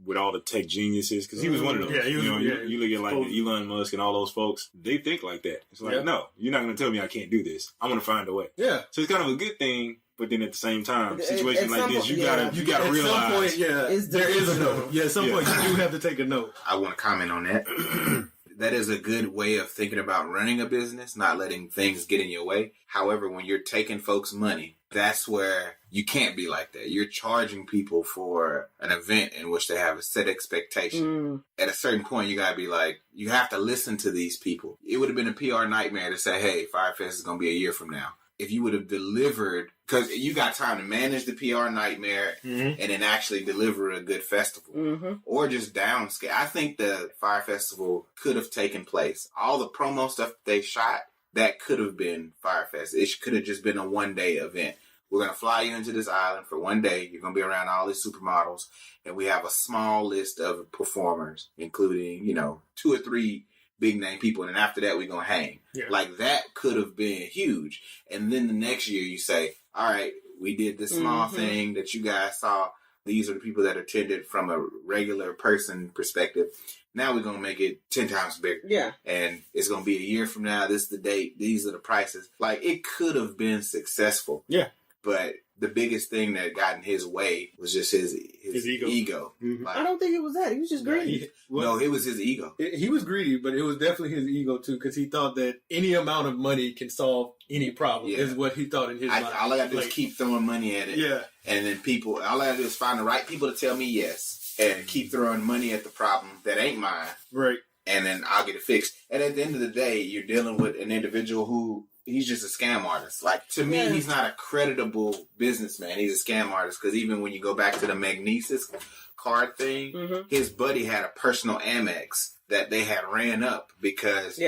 with all the tech geniuses. Because he was one of those. Yeah, he was, you look at like Elon Musk and all those folks, they think like that. It's like, no, you're not going to tell me I can't do this. I'm going to find a way. Yeah. So it's kind of a good thing. But then at the same time, situations like this, you gotta at realize. Some point, there is a note. Yeah, at some point you do have to take a note. I want to comment on that. That is a good way of thinking about running a business, not letting things get in your way. However, when you're taking folks' money, that's where you can't be like that. You're charging people for an event in which they have a set expectation. At a certain point, you gotta be like, you have to listen to these people. It would have been a PR nightmare to say, hey, Fyre Fest is going to be a year from now. If you would have delivered, because you got time to manage the PR nightmare and then actually deliver a good festival or just downscale. I think the Fyre Festival could have taken place. All the promo stuff they shot, that could have been Fyre Fest. It could have just been a one-day event. We're going to fly you into this island for one day. You're going to be around all these supermodels. And we have a small list of performers, including, 2 or 3 big name people, and after that we're gonna hang. Like that could have been huge. And then the next year you say, all right, we did this small thing that you guys saw. These are the people that attended from a regular person perspective. Now we're gonna make it 10 times bigger. Yeah. And it's gonna be a year from now. This is the date. These are the prices. Like it could have been successful. Yeah. But the biggest thing that got in his way was just his ego. Like, I don't think it was that. He was just greedy. No, it was his ego. He was greedy, but it was definitely his ego too, because he thought that any amount of money can solve any problem. Is what he thought in his mind. All I gotta do is keep throwing money at it. Yeah. And then all I gotta do is find the right people to tell me yes, and keep throwing money at the problem that ain't mine. Right. And then I'll get it fixed. And at the end of the day, you're dealing with an individual who he's just a scam artist. Like, to me, he's not a creditable businessman. He's a scam artist. Because even when you go back to the Magnesis card thing, his buddy had a personal Amex that they had ran up because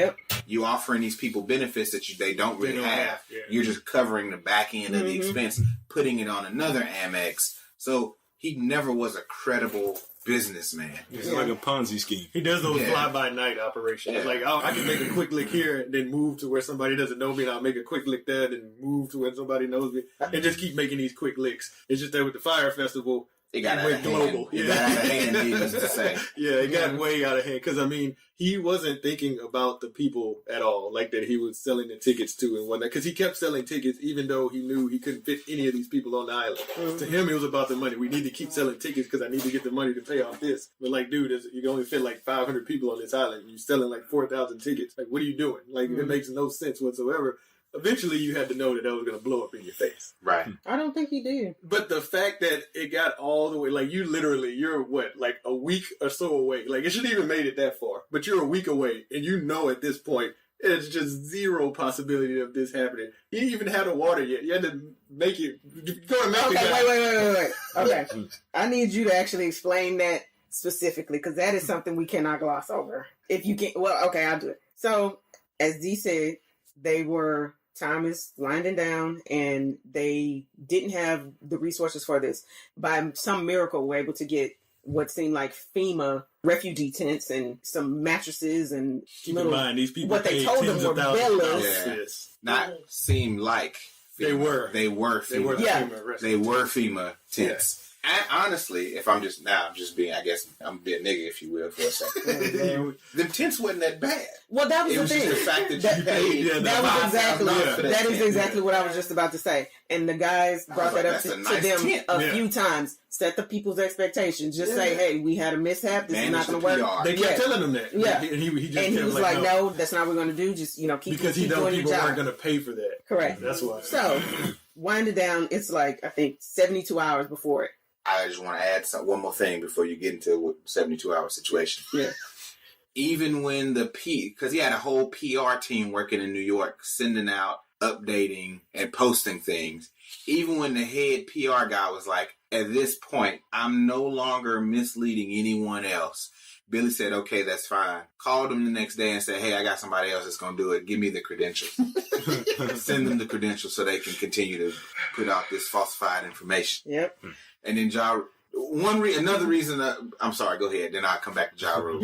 you offering these people benefits that they don't really have. Yeah. You're just covering the back end of the expense, putting it on another Amex. So he never was a credible businessman. It's like a Ponzi scheme. He does those fly-by-night operations. Yeah. Like, I can make a quick lick here and then move to where somebody doesn't know me, and I'll make a quick lick there and move to where somebody knows me, and just keep making these quick licks. It's just that with the Fyre Festival, it went global. It got out of hand, needless to say. Yeah, it got way out of hand. Because, he wasn't thinking about the people at all, like that he was selling the tickets to and whatnot. Because he kept selling tickets even though he knew he couldn't fit any of these people on the island. To him, it was about the money. We need to keep selling tickets because I need to get the money to pay off this. But like, dude, you can only fit like 500 people on this island. And you're selling like 4,000 tickets. Like, what are you doing? Like, it makes no sense whatsoever. Eventually, you had to know that was going to blow up in your face. Right. I don't think he did. But the fact that it got all the way, like, you're what, like a week or so away. Like, it shouldn't even made it that far. But you're a week away, and at this point, it's just zero possibility of this happening. He didn't even have the water yet. You had to make it. Go and make wait. Okay. I need you to actually explain that specifically, because that is something we cannot gloss over. If you can, I'll do it. So, as Dee said, time is winding down, and they didn't have the resources for this. By some miracle, we're able to get what seemed like FEMA refugee tents and some mattresses and keep in mind these people what they told them were villas. Not seem like FEMA. They were FEMA. They were FEMA tents. And honestly, if I'm just being, I guess I'm being nigga, if you will, for a second. The tents wasn't that bad. Well, that was the thing. Just the fact that you paid. That is exactly what I was just about to say. And the guys brought that up to them a few times. Set the people's expectations. Just say, hey, we had a mishap. This is not going to work. They kept telling him that. Yeah. And he was like, no, that's not what we're going to do. Just, keep because he knows people aren't going to pay for that. Correct. That's why. So, wind it down. It's like, I think, 72 hours before it. I just want to add one more thing before you get into a 72-hour situation. Yeah. Even when because he had a whole PR team working in New York, sending out, updating, and posting things. Even when the head PR guy was like, at this point, I'm no longer misleading anyone else. Billy said, okay, that's fine. Called him the next day and said, hey, I got somebody else that's going to do it. Give me the credentials. Send them the credentials so they can continue to put out this falsified information. Yep. And then Ja Another reason. I'm sorry. Go ahead. Then I'll come back to Ja Rule.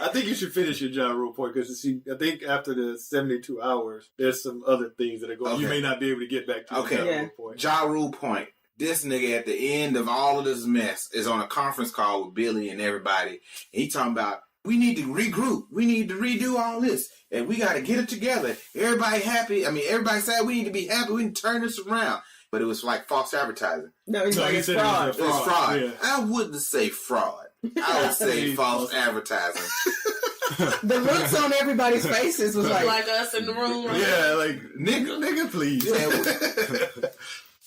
I think you should finish your Ja Rule point because I think after the 72 hours, there's some other things that are going. Okay. You may not be able to get back to the Ja Rule point. Ja Rule point. This nigga at the end of all of this mess is on a conference call with Billy and everybody. And he talking about, we need to regroup. We need to redo all this. And we got to get it together. Everybody happy. I mean, everybody said we need to be happy. We need to turn this around. But it was like false advertising. No, it's like it's fraud. It's fraud. Yeah. I wouldn't say fraud. I would say false advertising. The looks on everybody's faces was like us in the room. Right? Yeah, like, nigga, please.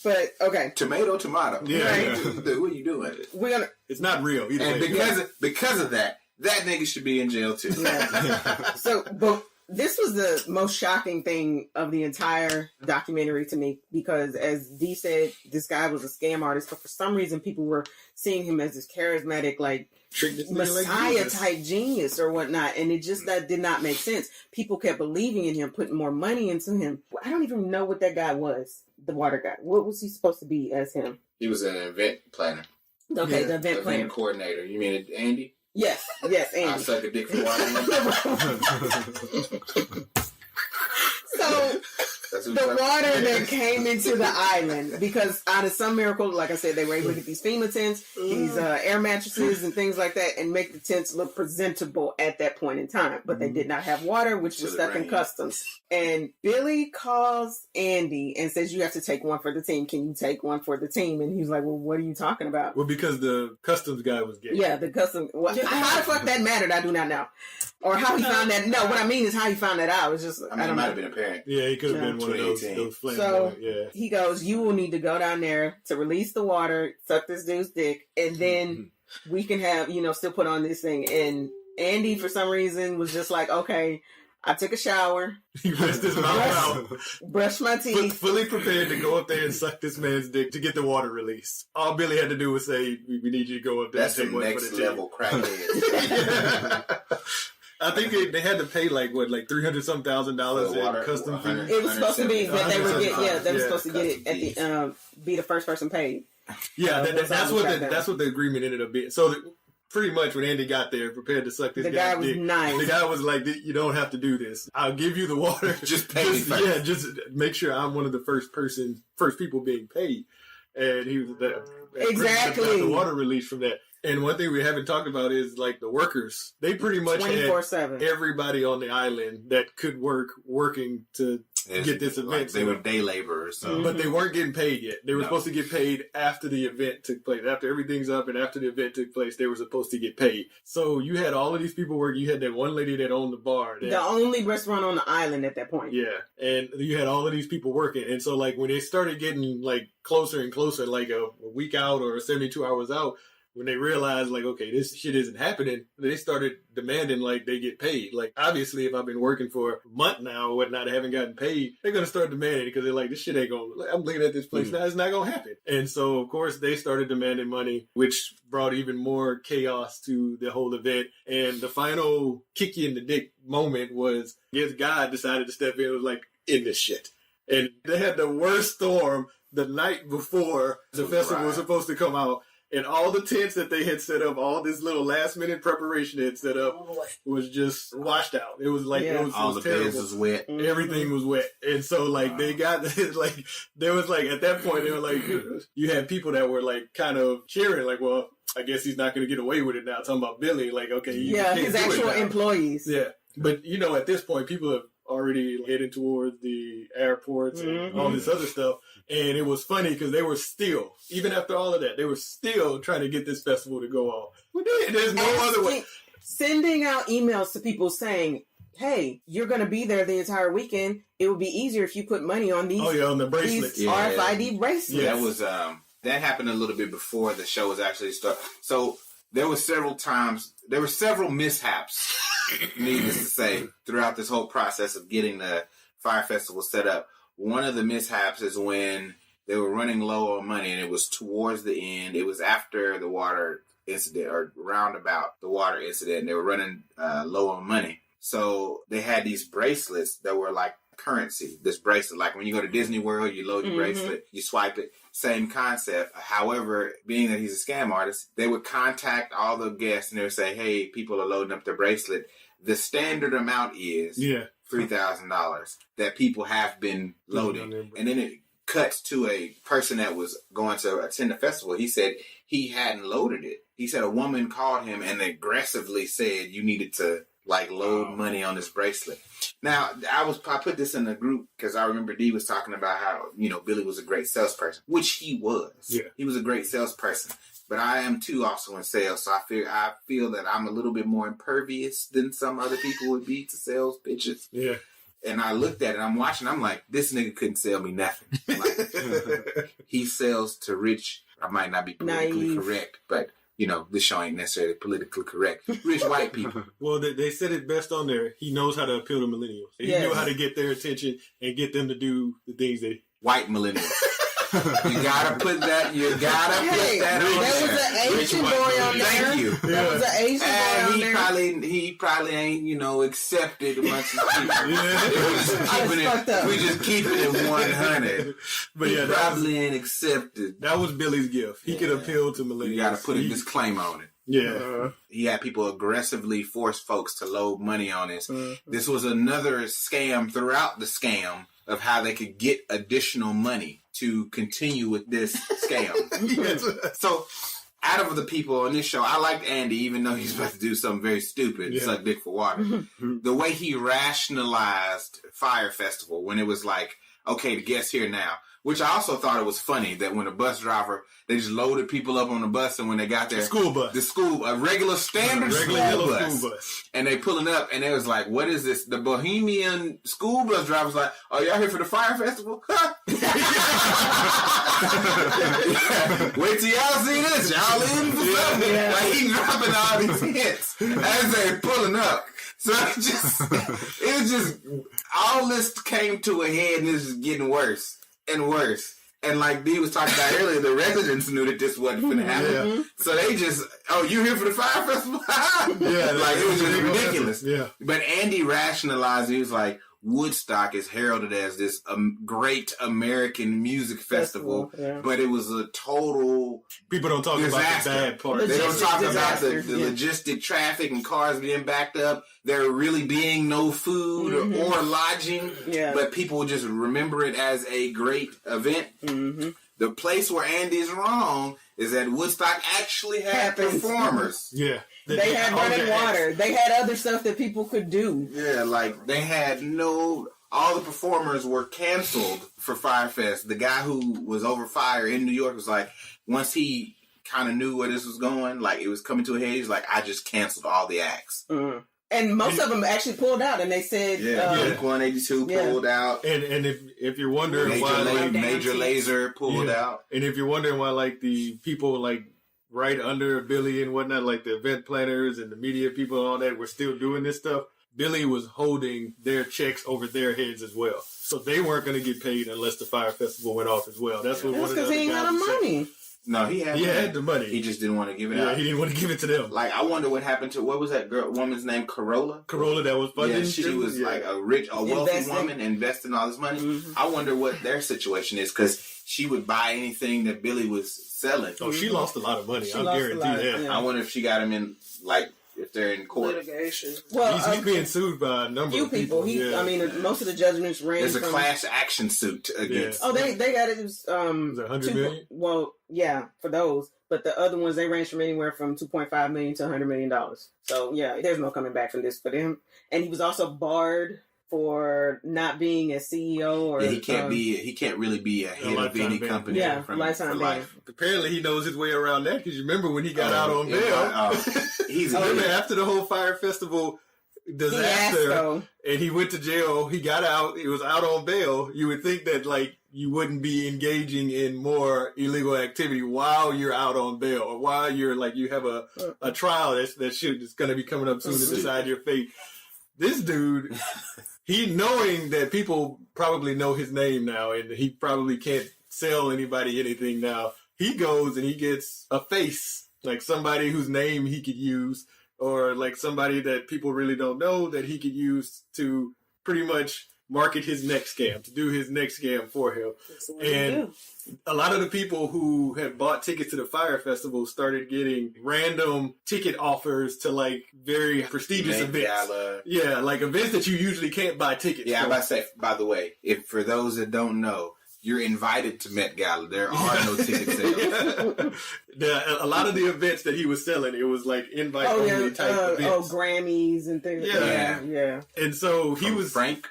But, okay. Tomato. Yeah. Right. What are you doing? It's not real. Either and way. because of that nigga should be in jail too. Yeah. But this was the most shocking thing of the entire documentary to me because, as Dee said, this guy was a scam artist, but for some reason people were seeing him as this charismatic, like, Messiah-type genius or whatnot, and it just that did not make sense. People kept believing in him, putting more money into him. I don't even know what that guy was, the water guy. What was he supposed to be as him? He was an event planner. Okay, the event planner. Coordinator. You mean Andy? Yes, Andy. I suck a dick for water. So the water that came into the island, because out of some miracle, like I said, they were able to get these FEMA tents, these air mattresses and things like that, and make the tents look presentable at that point in time. But they did not have water, which was stuck in customs. And Billy calls Andy and says, you have to take one for the team. Can you take one for the team? And he was like, well, what are you talking about? Well, because the customs guy was gay. Yeah, the customs. Well, how the fuck that mattered, I do not know. Or how he found that. No, what I mean is how he found that out. It's just, I mean, it might have been apparent. Yeah, he could have been one of those flames. So he goes, you will need to go down there to release the water, suck this dude's dick, and then we can have, still put on this thing. And Andy, for some reason, was just like, okay, I took a shower. He rinsed his mouth out. Brushed my teeth. Fully prepared to go up there and suck this man's dick to get the water released. All Billy had to do was say, we need you to go up there and take one for the team. That's some next level crackhead. I think they had to pay like $300,000 in custom fees. It was supposed to be that they would get. They were supposed to get it at the be the first person paid. Yeah, that's what the agreement ended up being. So pretty much when Andy got there, prepared to suck this guy's dick, nice. The guy was like, "You don't have to do this. I'll give you the water. Just pay me first. Yeah, just make sure I'm one of the first people being paid." And he was exactly the water release from that. And one thing we haven't talked about is like the workers. They pretty much 24/7. had everybody on the island that could working to get this event. They were day laborers, but they weren't getting paid yet. They were supposed to get paid after the event took place. After everything's up and after the event took place, they were supposed to get paid. So you had all of these people working. You had that one lady that owned the bar. The only restaurant on the island at that point. Yeah. And you had all of these people working. And so like when they started getting like closer and closer, like a week out or 72 hours out, when they realized, like, okay, this shit isn't happening, they started demanding, like, they get paid. Like, obviously, if I've been working for a month now or whatnot, I haven't gotten paid, they're going to start demanding because they're like, this shit ain't going to, I'm looking at this place now, it's not going to happen. And so, of course, they started demanding money, which brought even more chaos to the whole event. And the final kick you in the dick moment was, this guy decided to step in and was like, in this shit. And they had the worst storm the night before the festival was supposed to come out. And all the tents that they had set up, all this little last minute preparation they had set up was just washed out. It was like, it was all the terrible. beds was wet. Everything was wet. And so like they got like, there was like, at that point they were like, you had people that were like kind of cheering like, well, I guess he's not going to get away with it now. Talking about Billy, like, okay. His actual employees. Yeah. But at this point people have already headed towards the airports and all this other stuff. And it was funny because they were still, even after all of that, they were still trying to get this festival to go off. There's no other way. Sending out emails to people saying, hey, you're going to be there the entire weekend. It would be easier if you put money on these, on the bracelets. These RFID bracelets. Yeah, that was that happened a little bit before the show was actually started. So there were several mishaps, needless to say, throughout this whole process of getting the Fyre Festival set up. One of the mishaps is when they were running low on money, and it was towards the end. It was after the water incident, or round about the water incident, and they were running low on money. So they had these bracelets that were like currency, this bracelet. Like when you go to Disney World, you load your bracelet, you swipe it. Same concept. However, being that he's a scam artist, they would contact all the guests and they would say, hey, people are loading up their bracelet. The standard amount is $3,000 that people have been loading. And then it cuts to a person that was going to attend the festival. He said he hadn't loaded it. He said a woman called him and aggressively said you needed to load money on this bracelet. Now, I put this in the group because I remember Dee was talking about how, Billy was a great salesperson, which he was. Yeah. He was a great salesperson. But I am too also in sales, so I feel that I'm a little bit more impervious than some other people would be to sales pitches. Yeah. And I looked at it, I'm watching, I'm like, this nigga couldn't sell me nothing. He sells to rich, I might not be politically correct, but this show ain't necessarily politically correct. Rich white people. Well, they said it best on there. He knows how to appeal to millennials. He knew how to get their attention and get them to do the things they... White millennials. You gotta put that on there. There was an Asian boy on there. Thank you. There was an Asian boy on there. He probably ain't, accepted much as people. We just keeping it 100. But he probably ain't accepted. That was Billy's gift. He could appeal to millennials. You gotta put a disclaimer on it. Yeah. He had people aggressively force folks to load money on this. This was another scam throughout the scam of how they could get additional money to continue with this scam. So, out of the people on this show, I liked Andy, even though he's about to do something very stupid, suck dick for water. The way he rationalized Fyre Festival when it was like, okay, the guests here now. Which I also thought it was funny that when a bus driver, they just loaded people up on the bus, and when they got there, a regular school bus, and they pulling up, and they was like, "What is this?" The Bohemian school bus driver was like, "Oh, y'all here for the Fyre Festival? Wait till y'all see this. Y'all in for something." Like he dropping all these hints as they pulling up. So it was just all this came to a head, and it's just getting worse and worse. And like Dee was talking about earlier, the residents knew that this wasn't going to happen. So they just, you here for the Fyre Festival? It was just ridiculous. But Andy rationalized, he was like, Woodstock is heralded as this great American music festival, but it was a total people don't talk disaster. About the bad part. They don't talk about the logistic traffic and cars being backed up. There really being no food or lodging, but people would just remember it as a great event. The place where Andy's wrong is that Woodstock actually had performers. They had running water. They had other stuff that people could do. Yeah, like they had all the performers were canceled for Fyre Fest. The guy who was over Fyre in New York was like, once he kind of knew where this was going, like it was coming to a head, he's like, I just canceled all the acts. And most of them actually pulled out, and they said, Blink-182 pulled out. And if you're wondering why Major Lazer pulled out. And if you're wondering why like the people like right under Billy and whatnot, like the event planners and the media people and all that were still doing this stuff, Billy was holding their checks over their heads as well. So they weren't going to get paid unless the Fyre Festival went off as well. That's what one of the other guys had the money. No, he had the money. He just didn't want to give it out. Yeah, he didn't want to give it to them. Like, I wonder what happened to, what was that woman's name? Corolla that was funding. Yeah, she was like a wealthy woman investing all this money. I wonder what their situation is, because she would buy anything that Billy was selling. Oh, she lost a lot of money. I guarantee that. Yeah. I wonder if she got him in, like, if they're in court. Litigation. Well, he's being sued by a number of people. I mean, most of the judgments range There's a class action suit against. Oh, they got it. It was, was it 100 million? Well, yeah, for those. But the other ones, they range from anywhere from $2.5 million to $100 million. So, yeah, there's no coming back from this for them. And he was also barred for not being a CEO or he can't really be a head of any company for life. Apparently he knows his way around that, because you remember when he got out on bail. Remember after the whole Fyre Festival disaster and he went to jail, he got out, he was out on bail. You would think that like you wouldn't be engaging in more illegal activity while you're out on bail, or while you're like you have a trial that's going to be coming up soon to decide your fate. This dude, he knowing that people probably know his name now and he probably can't sell anybody anything now, he goes and he gets a face, like somebody whose name he could use, or like somebody that people really don't know that he could use to pretty much market his next scam, to do his next scam for him. And a lot of the people who had bought tickets to the Fyre Festival started getting random ticket offers to like very prestigious events. Gala. Yeah, like events that you usually can't buy tickets Yeah, for. I'm about to say, by the way, if for those that don't know, you're invited to Met Gala. There are no ticket sales. A lot of the events that he was selling, it was like invite-only type events. Grammys and things. Yeah. And so he was... Frank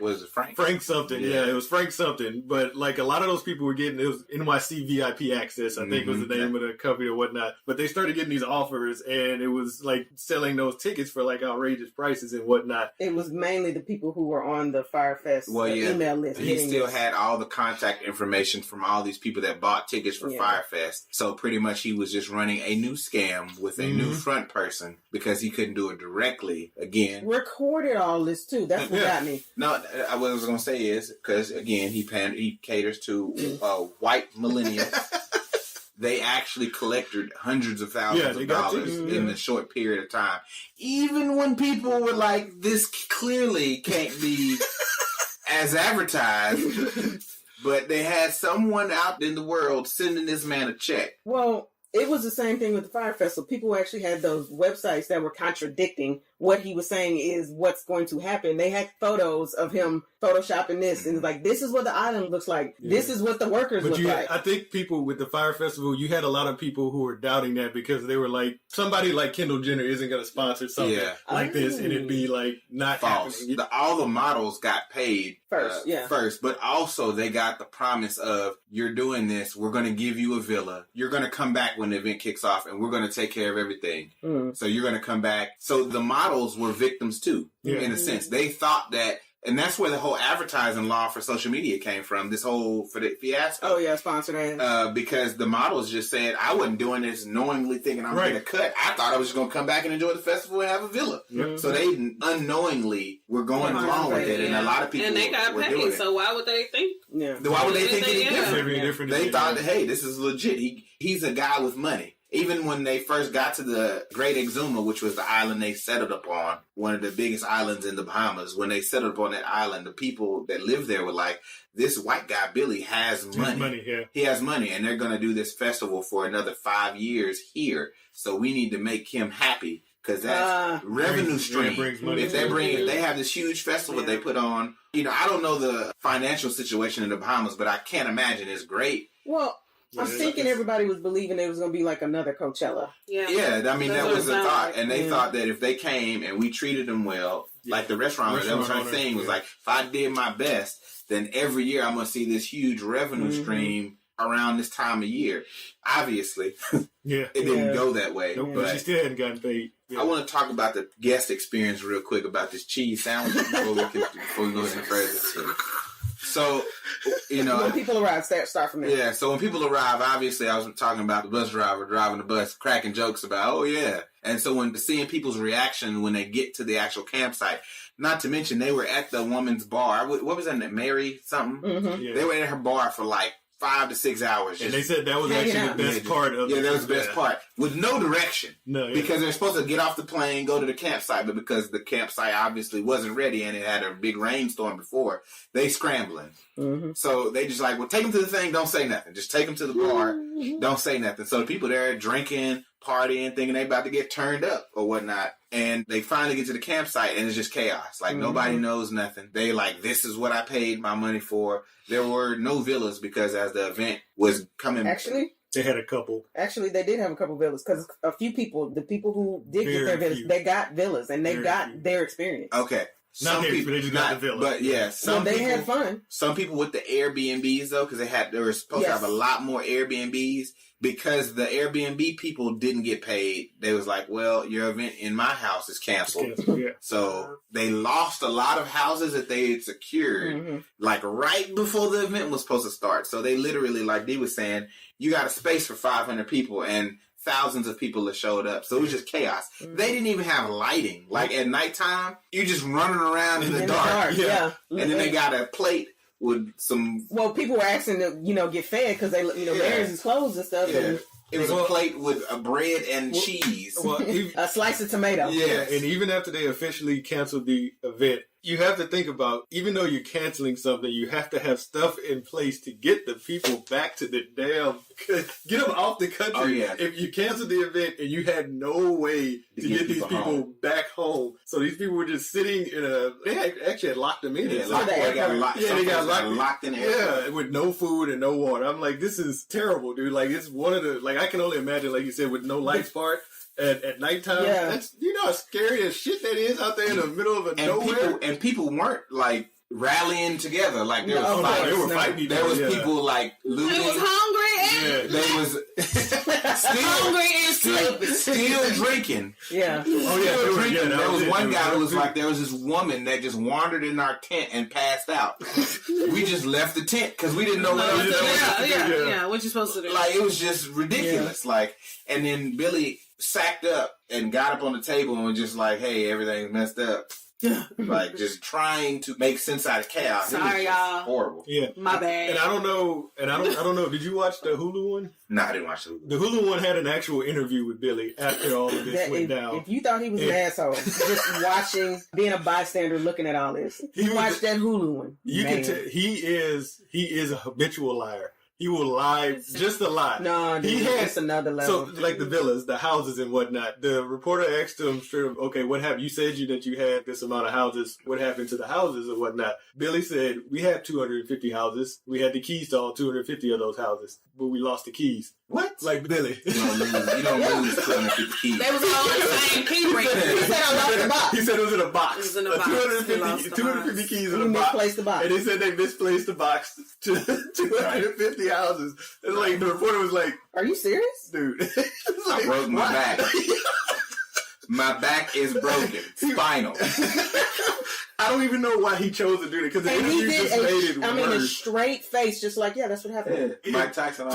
something? Yeah, it was Frank something. But like a lot of those people were getting, it was NYC VIP Access, I think was the name of the company or whatnot. But they started getting these offers, and it was like selling those tickets for like outrageous prices and whatnot. It was mainly the people who were on the Fyre Fest email list. He still had all the contact information from all these people that bought tickets for Fyre Fest. So pretty much he was just running a new scam with a new front person because he couldn't do it directly again. Recorded all this too. That's what got me. No, what I was going to say is, because again, he caters to white millennials. They actually collected hundreds of thousands of dollars in a short period of time. Even when people were like, this clearly can't be as advertised. But they had someone out in the world sending this man a check. Well, it was the same thing with the Fyre Festival. People actually had those websites that were contradicting what he was saying is what's going to happen. They had photos of him photoshopping this, and it's like, this is what the island looks like. Yeah. This is what the workers look like. I think people with the Fyre Festival, you had a lot of people who were doubting that because they were like, somebody like Kendall Jenner isn't going to sponsor something like this, and it'd be like not false. Happening. All the models got paid first, but also they got the promise of, you're doing this, we're going to give you a villa, you're going to come back when the event kicks off, and we're going to take care of everything. So you're going to come back. So the models were victims too, in a sense. They thought that, and that's where the whole advertising law for social media came from, this whole fiasco. Oh yeah, sponsored ads. Because the models just said, I wasn't doing this knowingly thinking I'm going to cut. I thought I was just going to come back and enjoy the festival and have a villa. So they unknowingly were going along with it, and a lot of people and they got were paid, doing so why would they think? Why would they think any different? They thought that, hey, this is legit. He's a guy with money. Even when they first got to the Great Exuma, which was the island they settled upon, one of the biggest islands in the Bahamas, when they settled upon that island, the people that lived there were like, this white guy, Billy, has money. He has money, and they're going to do this festival for another 5 years here. So we need to make him happy, because that's revenue stream. If they have this huge festival that they put on, I don't know the financial situation in the Bahamas, but I can't imagine it's great. Well, I'm thinking everybody was believing it was going to be like another Coachella. Yeah, I mean, that was the thought. And they thought that if they came and we treated them well, like the restaurant owner, that was her thing, was like, if I did my best, then every year I'm going to see this huge revenue stream around this time of year. Obviously, it didn't go that way. But she still hadn't gotten paid. I want to talk about the guest experience real quick about this cheese sandwich before we go any further. So, when people arrive, start from there. Yeah, so when people arrive, obviously I was talking about the bus driver driving the bus, cracking jokes about, and so when seeing people's reaction when they get to the actual campsite, not to mention they were at the woman's bar. What was that, Mary something? They were at her bar for like 5 to 6 hours. And they said that was actually the best part of it. Yeah, that was the best part. With no direction. Because they're supposed to get off the plane, go to the campsite, but because the campsite obviously wasn't ready and it had a big rainstorm before, they scrambling. So they just like, well, take them to the thing, don't say nothing. Just take them to the bar, don't say nothing. So the people there drinking, partying, thinking they about to get turned up or whatnot. And they finally get to the campsite and it's just chaos. Like nobody knows nothing. They like, this is what I paid my money for. There were no villas because as the event was coming. Actually, they had a couple. Actually, they did have a couple villas because a few people, the people who did get their villas, they got villas and they got their experience. Okay. Not people, they just got the villa. But yeah, they had fun. Some people with the Airbnbs though, because they were supposed to have a lot more Airbnbs. Because the Airbnb people didn't get paid, they was like, well, your event in my house is canceled. So they lost a lot of houses that they had secured, like right before the event was supposed to start. So they literally, like Dee was saying, you got a space for 500 people and thousands of people that showed up. So it was just chaos. They didn't even have lighting. Like at nighttime, you're just running around in the dark. And then they got a plate with some. Well, people were asking to get fed because they Mary's is closed and stuff. And it was a plate with a bread and cheese, a slice of tomato. And even after they officially canceled the event, you have to think about, even though you're canceling something, you have to have stuff in place to get the people back to the get them off the country. Oh, yeah. If you canceled the event and you had no way to get these people back home, so these people were just sitting they actually had locked them in. They got locked in the airport. Yeah, with no food and no water. I'm like, this is terrible, dude. Like, it's one of the, like, I can only imagine, like you said, with no lights part. At nighttime, that's, you know how scary as shit that is out there in the middle of nowhere. People weren't like rallying together. Like there was fights. They were fighting. There was people like looting. They was hungry. They was hungry and still drinking. Yeah. Still drinking. There was one guy who was like, there was this woman that just wandered in our tent and passed out. We just left the tent because we didn't know what else to do. Yeah. What you supposed to do? Like, it was just ridiculous. Like, and then Billy sacked up and got up on the table and was just like, hey, everything's messed up. Like, just trying to make sense out of chaos. Sorry, y'all. Horrible. Yeah. My bad. And I don't know. Did you watch the Hulu one? No, I didn't watch the Hulu. The Hulu one had an actual interview with Billy after all of this went down. If you thought he was an asshole, just watching, being a bystander, looking at all this, you watched that Hulu one. You can tell he is a habitual liar. He will lie just a lot. No, dude, that's another level. So, like the villas, the houses and whatnot. The reporter asked him straight up, okay, what happened? You said that you had this amount of houses. What happened to the houses and whatnot? Billy said, we had 250 houses. We had the keys to all 250 of those houses, but we lost the keys. What? Like Billy. You don't lose 250 keys. They was all in the same key ring. He said I lost the box. He said it was in a box. It was in a box. 250 keys in a box. Misplaced the box. And they said they misplaced the box to 250 houses. And like the reporter was like, "Are you serious, dude?" I broke my back. My back is broken. Spinal. I don't even know why he chose to do it because the interview just made it worse. A straight face, just like, yeah, that's what happened. Yeah. Mike Tyson.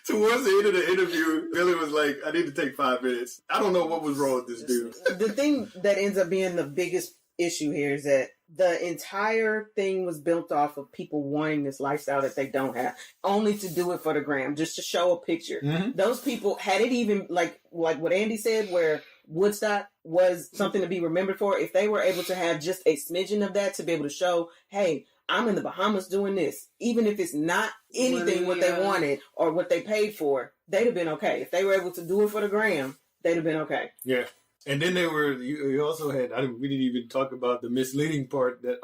Towards the end of the interview, Billy was like, I need to take 5 minutes. I don't know what was wrong with this dude. The thing that ends up being the biggest issue here is that the entire thing was built off of people wanting this lifestyle that they don't have, only to do it for the gram, just to show a picture. Mm-hmm. Those people, had it even, like what Andy said, where Woodstock was something to be remembered for, if they were able to have just a smidgen of that to be able to show, hey, I'm in the Bahamas doing this, even if it's not anything what they wanted or what they paid for, they'd have been okay. If they were able to do it for the gram, they'd have been okay. Yeah. And then you also had, we didn't even talk about the misleading part that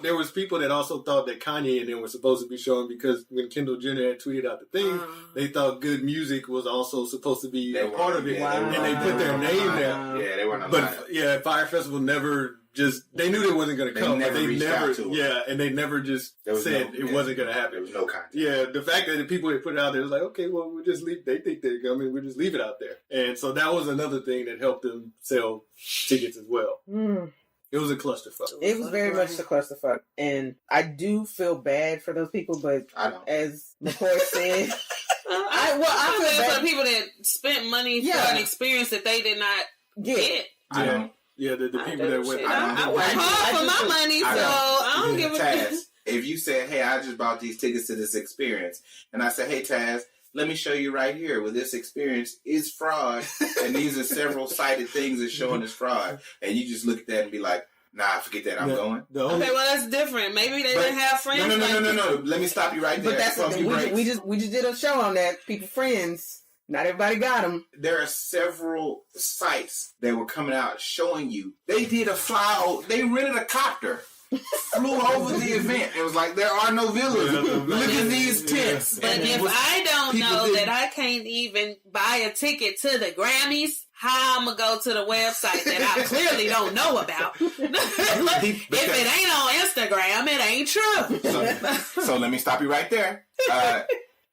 there was people that also thought that Kanye and them were supposed to be showing, because when Kendall Jenner had tweeted out the thing, they thought good music was also supposed to be a part of it. And they put their name there. Yeah, they weren't alive. But Fyre Festival never they knew it wasn't going to come. And they never just said it wasn't going to happen. There was no contact. Yeah, the fact that the people that put it out there was like, okay, well, we'll just leave. They think they're coming. We'll just leave it out there. And so that was another thing that helped them sell tickets as well. It was a clusterfuck. It was very much a clusterfuck. And I do feel bad for those people, but as McCoy said, I feel bad for people that spent money for an experience that they did not get. I don't. Yeah, the people that went. I work hard for my money, so I don't give a Taz, if you said, hey, I just bought these tickets to this experience, and I said, hey, Taz, let me show you right here where this experience is fraud, and these are several cited things that showing it's fraud, and you just look at that and be like, nah, forget that, I'm going. Okay, well, that's different. Maybe they didn't have friends. No. Let me stop you right there. But that's we just did a show on that. People friends. Not everybody got them. There are several sites that were coming out showing you. They did they rented a copter, flew over the event. It was like, there are no villas. Look at these tents. But if I don't know that I can't even buy a ticket to the Grammys, how I'm going to go to the website that I clearly don't know about? If it ain't on Instagram, it ain't true. So let me stop you right there.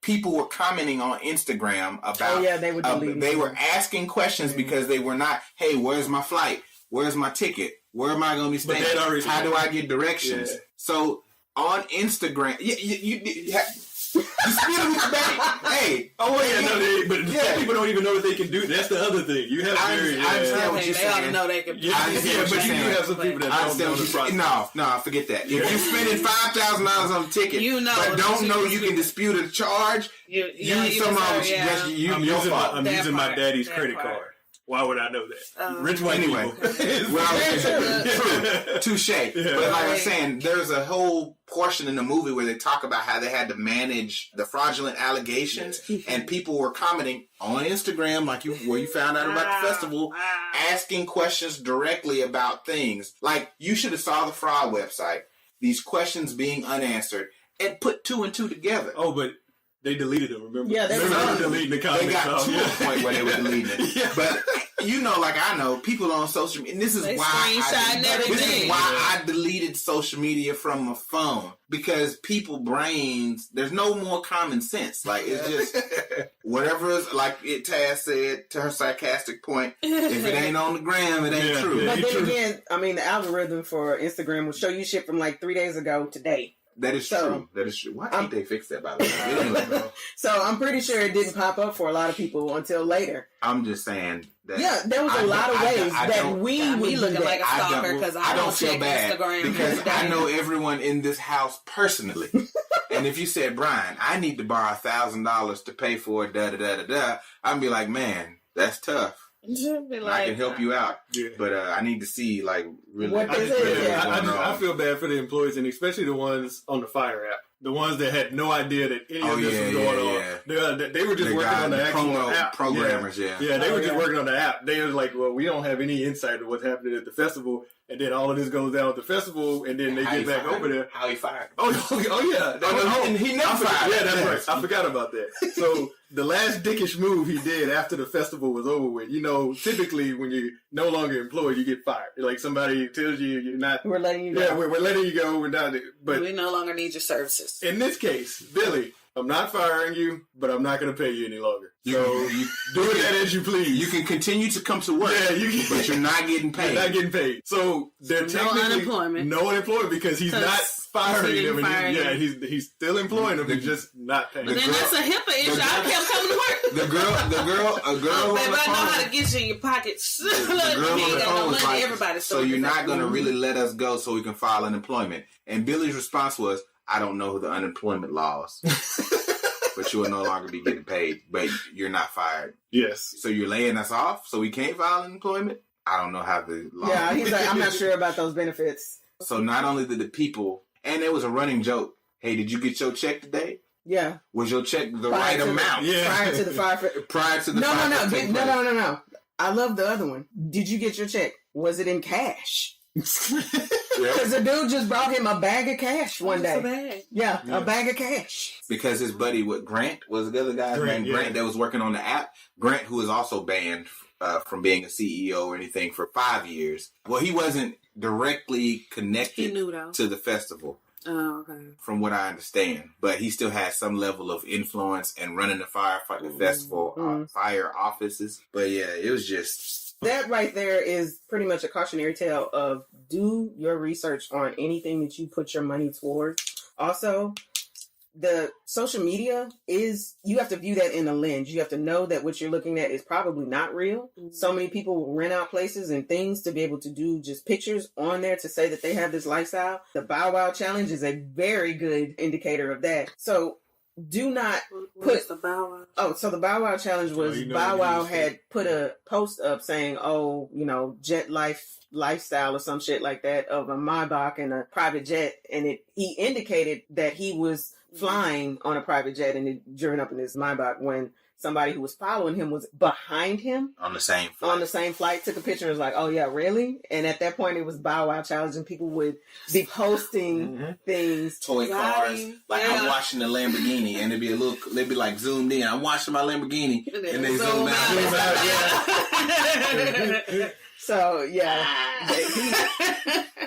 People were commenting on Instagram about. They were asking questions because they were not. Hey, where's my flight? Where's my ticket? Where am I going to be staying? How do I get directions? Yeah. So on Instagram, you spit them with your back. Hey. But people don't even know that they can do it. That's the other thing. You have I understand what you're saying. They ought to know they can do it. But you have some people that don't know the process. No, forget that. If you're spending $5,000 on a ticket, but don't know you can dispute a charge, I'm using my daddy's credit card. Why would I know that? Rich white Anyway, people. well, touche. But like I was saying, there's a whole portion in the movie where they talk about how they had to manage the fraudulent allegations, and people were commenting on Instagram, like where you found out about the festival, asking questions directly about things. Like, you should have saw the fraud website, these questions being unanswered, and put 2 and 2 together. Oh, but they deleted them, remember? Yeah, they were deleting the comments. They got to a point where they were deleting it. Yeah. But, like I know, people on social media, and this is They why I deleted social media from my phone. Because people brains, there's no more common sense. Like, it's just, whatever is, like Taz said to her sarcastic point, if it ain't on the gram, it ain't true. But then again, I mean, the algorithm for Instagram will show you shit from like 3 days ago today. That is true. That is true. Why can't they fix that, by the way? So I'm pretty sure it didn't pop up for a lot of people until later. I'm just saying that. Yeah, there was a lot of ways that we would be do looking that. like a stalker because I don't feel check bad Instagram because I know everyone in this house personally. And if you said, Brian, I need to borrow $1,000 to pay for I'd be like, man, that's tough. I can help you out, but I need to see really what this is. I feel bad for the employees, and especially the ones on the Fyre app. The ones that had no idea that any of this was going on. They were just working on the actual app. Programmers, they were just working on the app. They were like, well, we don't have any insight of what's happening at the festival. And then all of this goes down at the festival, and then they get back over there. How he fired? Oh yeah. He never fired. Yeah, that's right. I forgot about that. So the last dickish move he did after the festival was over with. Typically when you're no longer employed, you get fired. Like somebody tells you you're not. We're letting you go. Yeah, we're letting you go. We're not. But we no longer need your services. In this case, Billy, I'm not firing you, but I'm not going to pay you any longer. So you do that as you please. You can continue to come to work, but you're not getting paid. You're not getting paid. So they're technically no unemployment because he's not firing them. He's still employing them. He's just not paying. But then that's a HIPAA issue. I kept coming to work. A girl on the phone. I know how to get you in your pockets. The girl on the phone was like, everybody. so you're not going to really let us go so we can file unemployment. And Billy's response was, I don't know the unemployment laws. But you will no longer be getting paid, but you're not fired. Yes. So you're laying us off so we can't file unemployment? I don't know how the law... Yeah, he's like, I'm not sure about those benefits. So not only did the people... And it was a running joke. Hey, did you get your check today? Yeah. Was your check the right amount? Yeah. Prior to the fire... Prior to the No. I love the other one. Did you get your check? Was it in cash? Because the dude just brought him a bag of cash one day. A bag of cash. Because his buddy, Grant, was the other guy named Grant that was working on the app. Grant, who was also banned from being a CEO or anything for 5 years. Well, he wasn't directly connected to the festival. Oh, okay. From what I understand. But he still has some level of influence and running the firefighting festival, fire offices. But yeah, it was just... That right there is pretty much a cautionary tale of do your research on anything that you put your money towards. Also, the social media you have to view that in a lens. You have to know that what you're looking at is probably not real. Mm-hmm. So many people will rent out places and things to be able to do just pictures on there to say that they have this lifestyle. The Bow Wow Challenge is a very good indicator of that. So do not put the Bow Wow. Oh, so the Bow Wow Challenge was Bow Wow had put a post up saying, jet lifestyle or some shit like that of a Maybach and a private jet, and he indicated that he was flying on a private jet and it driven up in his Maybach when somebody who was following him was behind him on the same flight, took a picture and was like, oh yeah, really? And at that point it was Bow Wow Challenge and people would be posting things. Toy cars. I'm watching the Lamborghini and they'd be like zoomed in. I'm watching my Lamborghini and they zoom out. So yeah.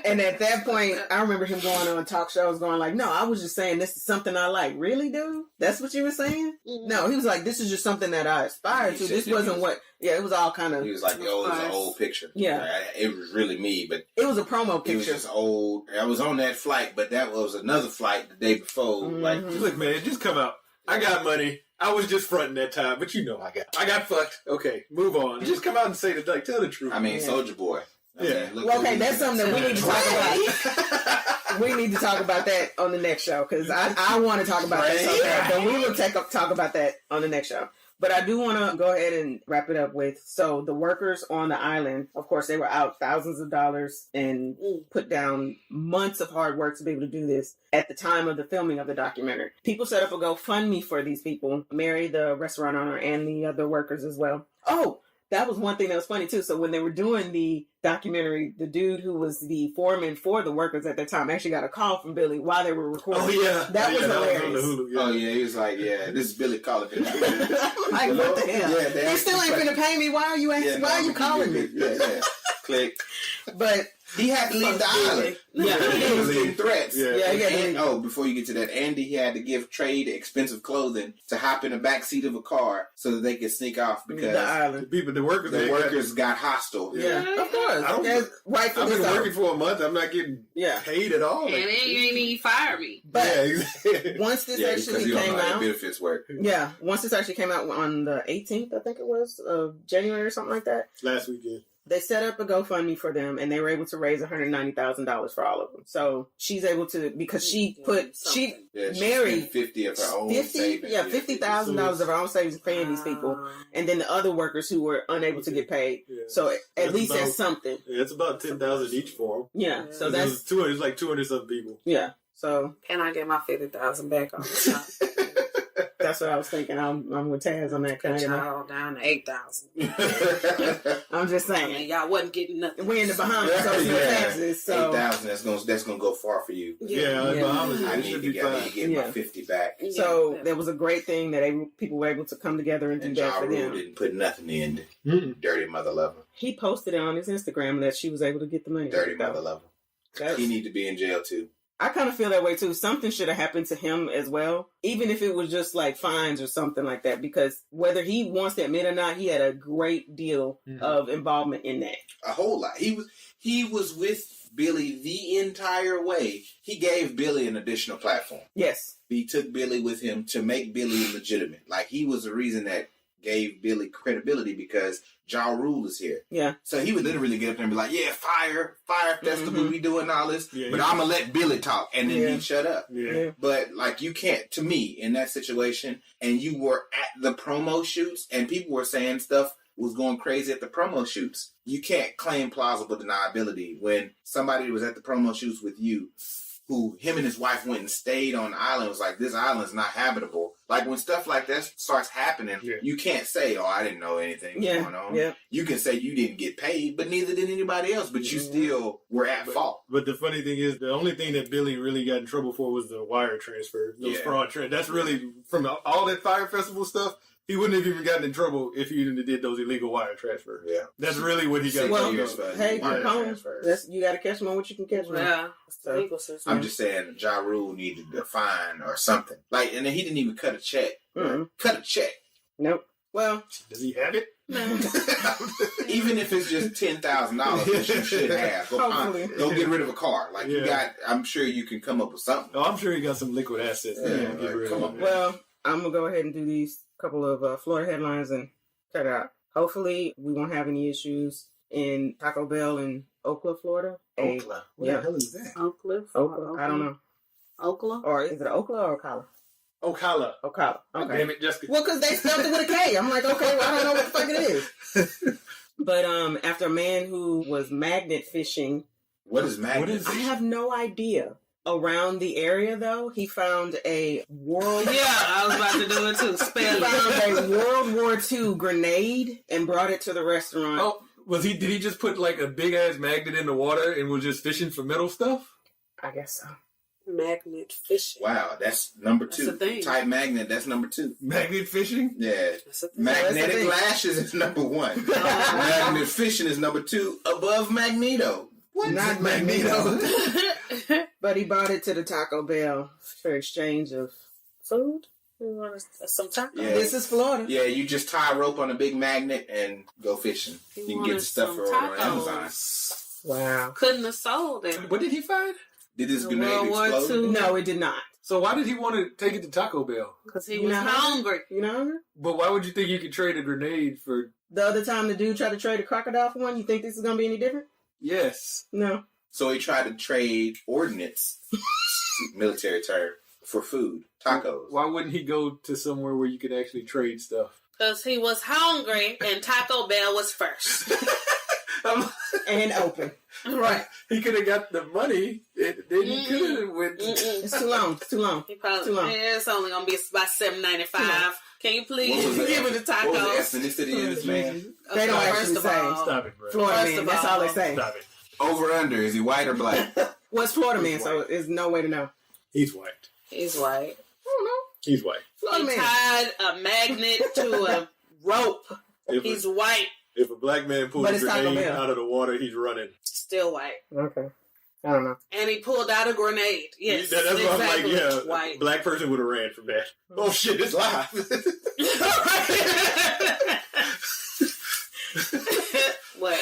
And at that point, I remember him going on talk shows going like, no, I was just saying this is something I like. Really, dude? That's what you were saying? Mm-hmm. No, he was like, this is just something that I aspired to. This wasn't it was all kind of... He was like, it was an old picture. Yeah. It was really me, but... It was a promo picture. It was just old. I was on that flight, but that was another flight the day before. Mm-hmm. Look, man, just come out. I got money. I was just fronting that time, but I got fucked. Okay, move on. Just come out and say tell the truth. I mean, Soulja Boy. That's something that we need to talk about. We need to talk about that on the next show because I want to talk about that so bad, but we will talk about that on the next show. But I do want to go ahead and wrap it up with, so the workers on the island, of course, they were out thousands of dollars and put down months of hard work to be able to do this at the time of the filming of the documentary. People set up a GoFundMe for these people, Mary, the restaurant owner, and the other workers as well. Oh, that was one thing that was funny too. So when they were doing the documentary, the dude who was the foreman for the workers at that time actually got a call from Billy while they were recording. Oh yeah, that was hilarious. That was on the Hulu, yeah. Oh yeah, he was like, yeah, this is Billy calling me. Like, what the hell? Yeah, they still ain't finna pay me. Why are you asking? Why are you calling me? Yeah. Click. But he had to leave the island. Yeah, he was getting threats. Yeah, he had to leave. Before you get to that, Andy, he had to give Trade expensive clothing to hop in the back seat of a car so that they could sneak off because the island. The workers got hostile. Yeah, of course. I've been working for a month. I'm not getting paid at all. And then you ain't even fire me. But once this actually came out, benefits work. Yeah, once this actually came out on the 18th, I think it was, of January or something like that. Last weekend. They set up a GoFundMe for them, and they were able to raise $190,000 for all of them. So she's able to, because she married 50 of her own savings. Yeah, $50,000 of her own savings paying these people, and then the other workers who were unable to get paid. Yeah. So at least that's something. Yeah, it's about $10,000 each for them. Yeah, so that's it's like 200 something people. Yeah, so can I get my $50,000 back on the top? That's what I was thinking. I'm with Taz on that kind of down to 8,000. I'm just saying. I mean, y'all wasn't getting nothing. We're in the Bahamas, so it's no taxes. So 8,000. That's gonna go far for you. Bahamas. I need to get my 50 back. So there was a great thing that people were able to come together and do that for them. Didn't put nothing in. Dirty mother lover. He posted it on his Instagram that she was able to get the money. Dirty mother lover. He need to be in jail too. I kind of feel that way too. Something should have happened to him as well, even if it was just like fines or something like that, because whether he wants to admit or not, he had a great deal of involvement in that. A whole lot. He was with Billy the entire way. He gave Billy an additional platform. Yes. He took Billy with him to make Billy legitimate. Like, he was the reason that gave Billy credibility because Ja Rule is here. Yeah. So he would literally get up there and be like, yeah, Fyre Festival, we doing all this, but I'm going to let Billy talk. And then he'd shut up. Yeah. But, like, you can't, to me, in that situation, and you were at the promo shoots, and people were saying stuff was going crazy at the promo shoots. You can't claim plausible deniability when somebody was at the promo shoots with you, who him and his wife went and stayed on the island, was like, this island's not habitable. Like, when stuff like that starts happening, you can't say, oh, I didn't know anything was going on. Yeah. You can say you didn't get paid, but neither did anybody else, but you still were at fault. But the funny thing is, the only thing that Billy really got in trouble for was the wire transfer, those fraud transfers. That's really, from all that Fyre Festival stuff, he wouldn't have even gotten in trouble if he did those illegal wire transfers. Yeah. That's really what he got in trouble for. Hey, you got to catch them on what you can catch them. Yeah. So, I'm just saying, Ja Rule needed a fine or something. Like, and then he didn't even cut a check. Cut a check. Nope. Well, does he have it? No. Even if it's just $10,000, which you should have. Go get rid of a car. Like, you got, I'm sure you can come up with something. Oh, I'm sure he got some liquid assets. Come on. Well, I'm going to go ahead and do these couple of Florida headlines and cut it out. Hopefully, we won't have any issues in Taco Bell in Ocala, Florida. Ocala? What the hell is that? Ocala. I don't know. Ocala? Or is it Ocala or Ocala? Ocala. Okay. Damn it, Jessica. Well, because they spelled it with a K. I'm like, okay, well, I don't know what the fuck it is. But after a man who was magnet fishing. What is magnet fishing? I have no idea. Around the area, though, he found a world... Yeah, I was about to do it too. Spell found a World War II grenade and brought it to the restaurant. Oh, did he just put like a big-ass magnet in the water and was just fishing for metal stuff? I guess so. Magnet fishing. Wow, that's number 2. That's a thing. Type magnet, that's number 2. Magnet fishing? Yeah. Magnetic lashes is number 1. Magnet fishing is number 2, above Magneto. What? Not Magneto. But he brought it to the Taco Bell for exchange of food. Some tacos. Yeah. This is Florida. Yeah, you just tie a rope on a big magnet and go fishing. You can get stuff for on Amazon. Wow. Couldn't have sold it. What did he find? Did his grenade explode? No, it did not. So why did he want to take it to Taco Bell? Because he was hungry. You know hungry? But why would you think you could trade a grenade for... The other time the dude tried to trade a crocodile for one, you think this is going to be any different? Yes. No. So he tried to trade ordnance, military term, for food, tacos. Why wouldn't he go to somewhere where you could actually trade stuff? Because he was hungry and Taco Bell was first. And open. Right. He could have got the money. Then he could have went. It's too long. It's too long. He probably, too long. Yeah, it's only going to be about $7.95. Can you please give me the tacos? What was the ethnicity of this man? They don't First actually of say. all, Stop it, bro. Florida First man. of That's all all, they say. Stop it. Over under, is he white or black? What's Florida man? So there's no way to know. He's white. He's white. I don't know. He's white. Florida He man. tied a magnet to a rope. He's white. If a black man pulls But a it's Taco grenade Bell. out of the water, he's running. Still white. Okay. I don't know. And he pulled out a grenade. Yes, That's what I'm like, exactly. yeah. White. Black person would have ran from that. Oh shit, it's live. What?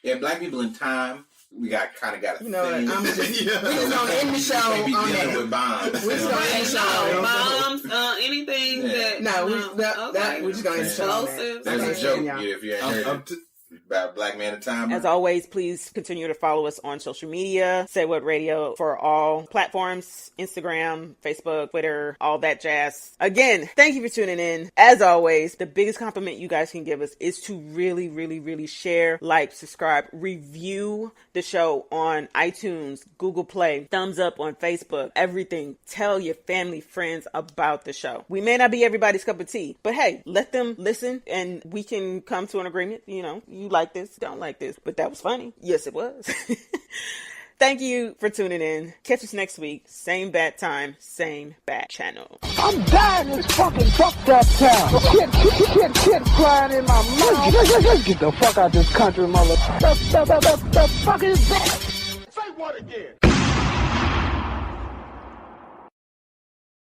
Yeah, black people in time, we got a You know what? thing. I'm just, Yeah. we just gonna end the show Can't be on dealing that. with bombs. We you just know? gonna end the show. No, bombs, anything Yeah. that... No, okay. we just gonna end the show on that. Explosives. There's a Okay, joke, y'all. if you ain't heard it, about black man in time. As always, please continue to follow us on social media. Say What Radio for all platforms, Instagram, Facebook, Twitter, all that jazz. Again, thank you for tuning in. As always, the biggest compliment you guys can give us is to really, really, really share, like, subscribe, review the show on iTunes, Google Play, thumbs up on Facebook, everything. Tell your family, friends about the show. We may not be everybody's cup of tea, but hey, let them listen and we can come to an agreement. You know, you like this, don't like this, but that was funny. Yes, it was. Thank you for tuning in. Catch us next week. Same bat time, same bat channel. I'm dying in this fucking fucked up town. Shit flying in my mouth. Let's get the fuck out of this country, mother. The fuck is that? Say what again?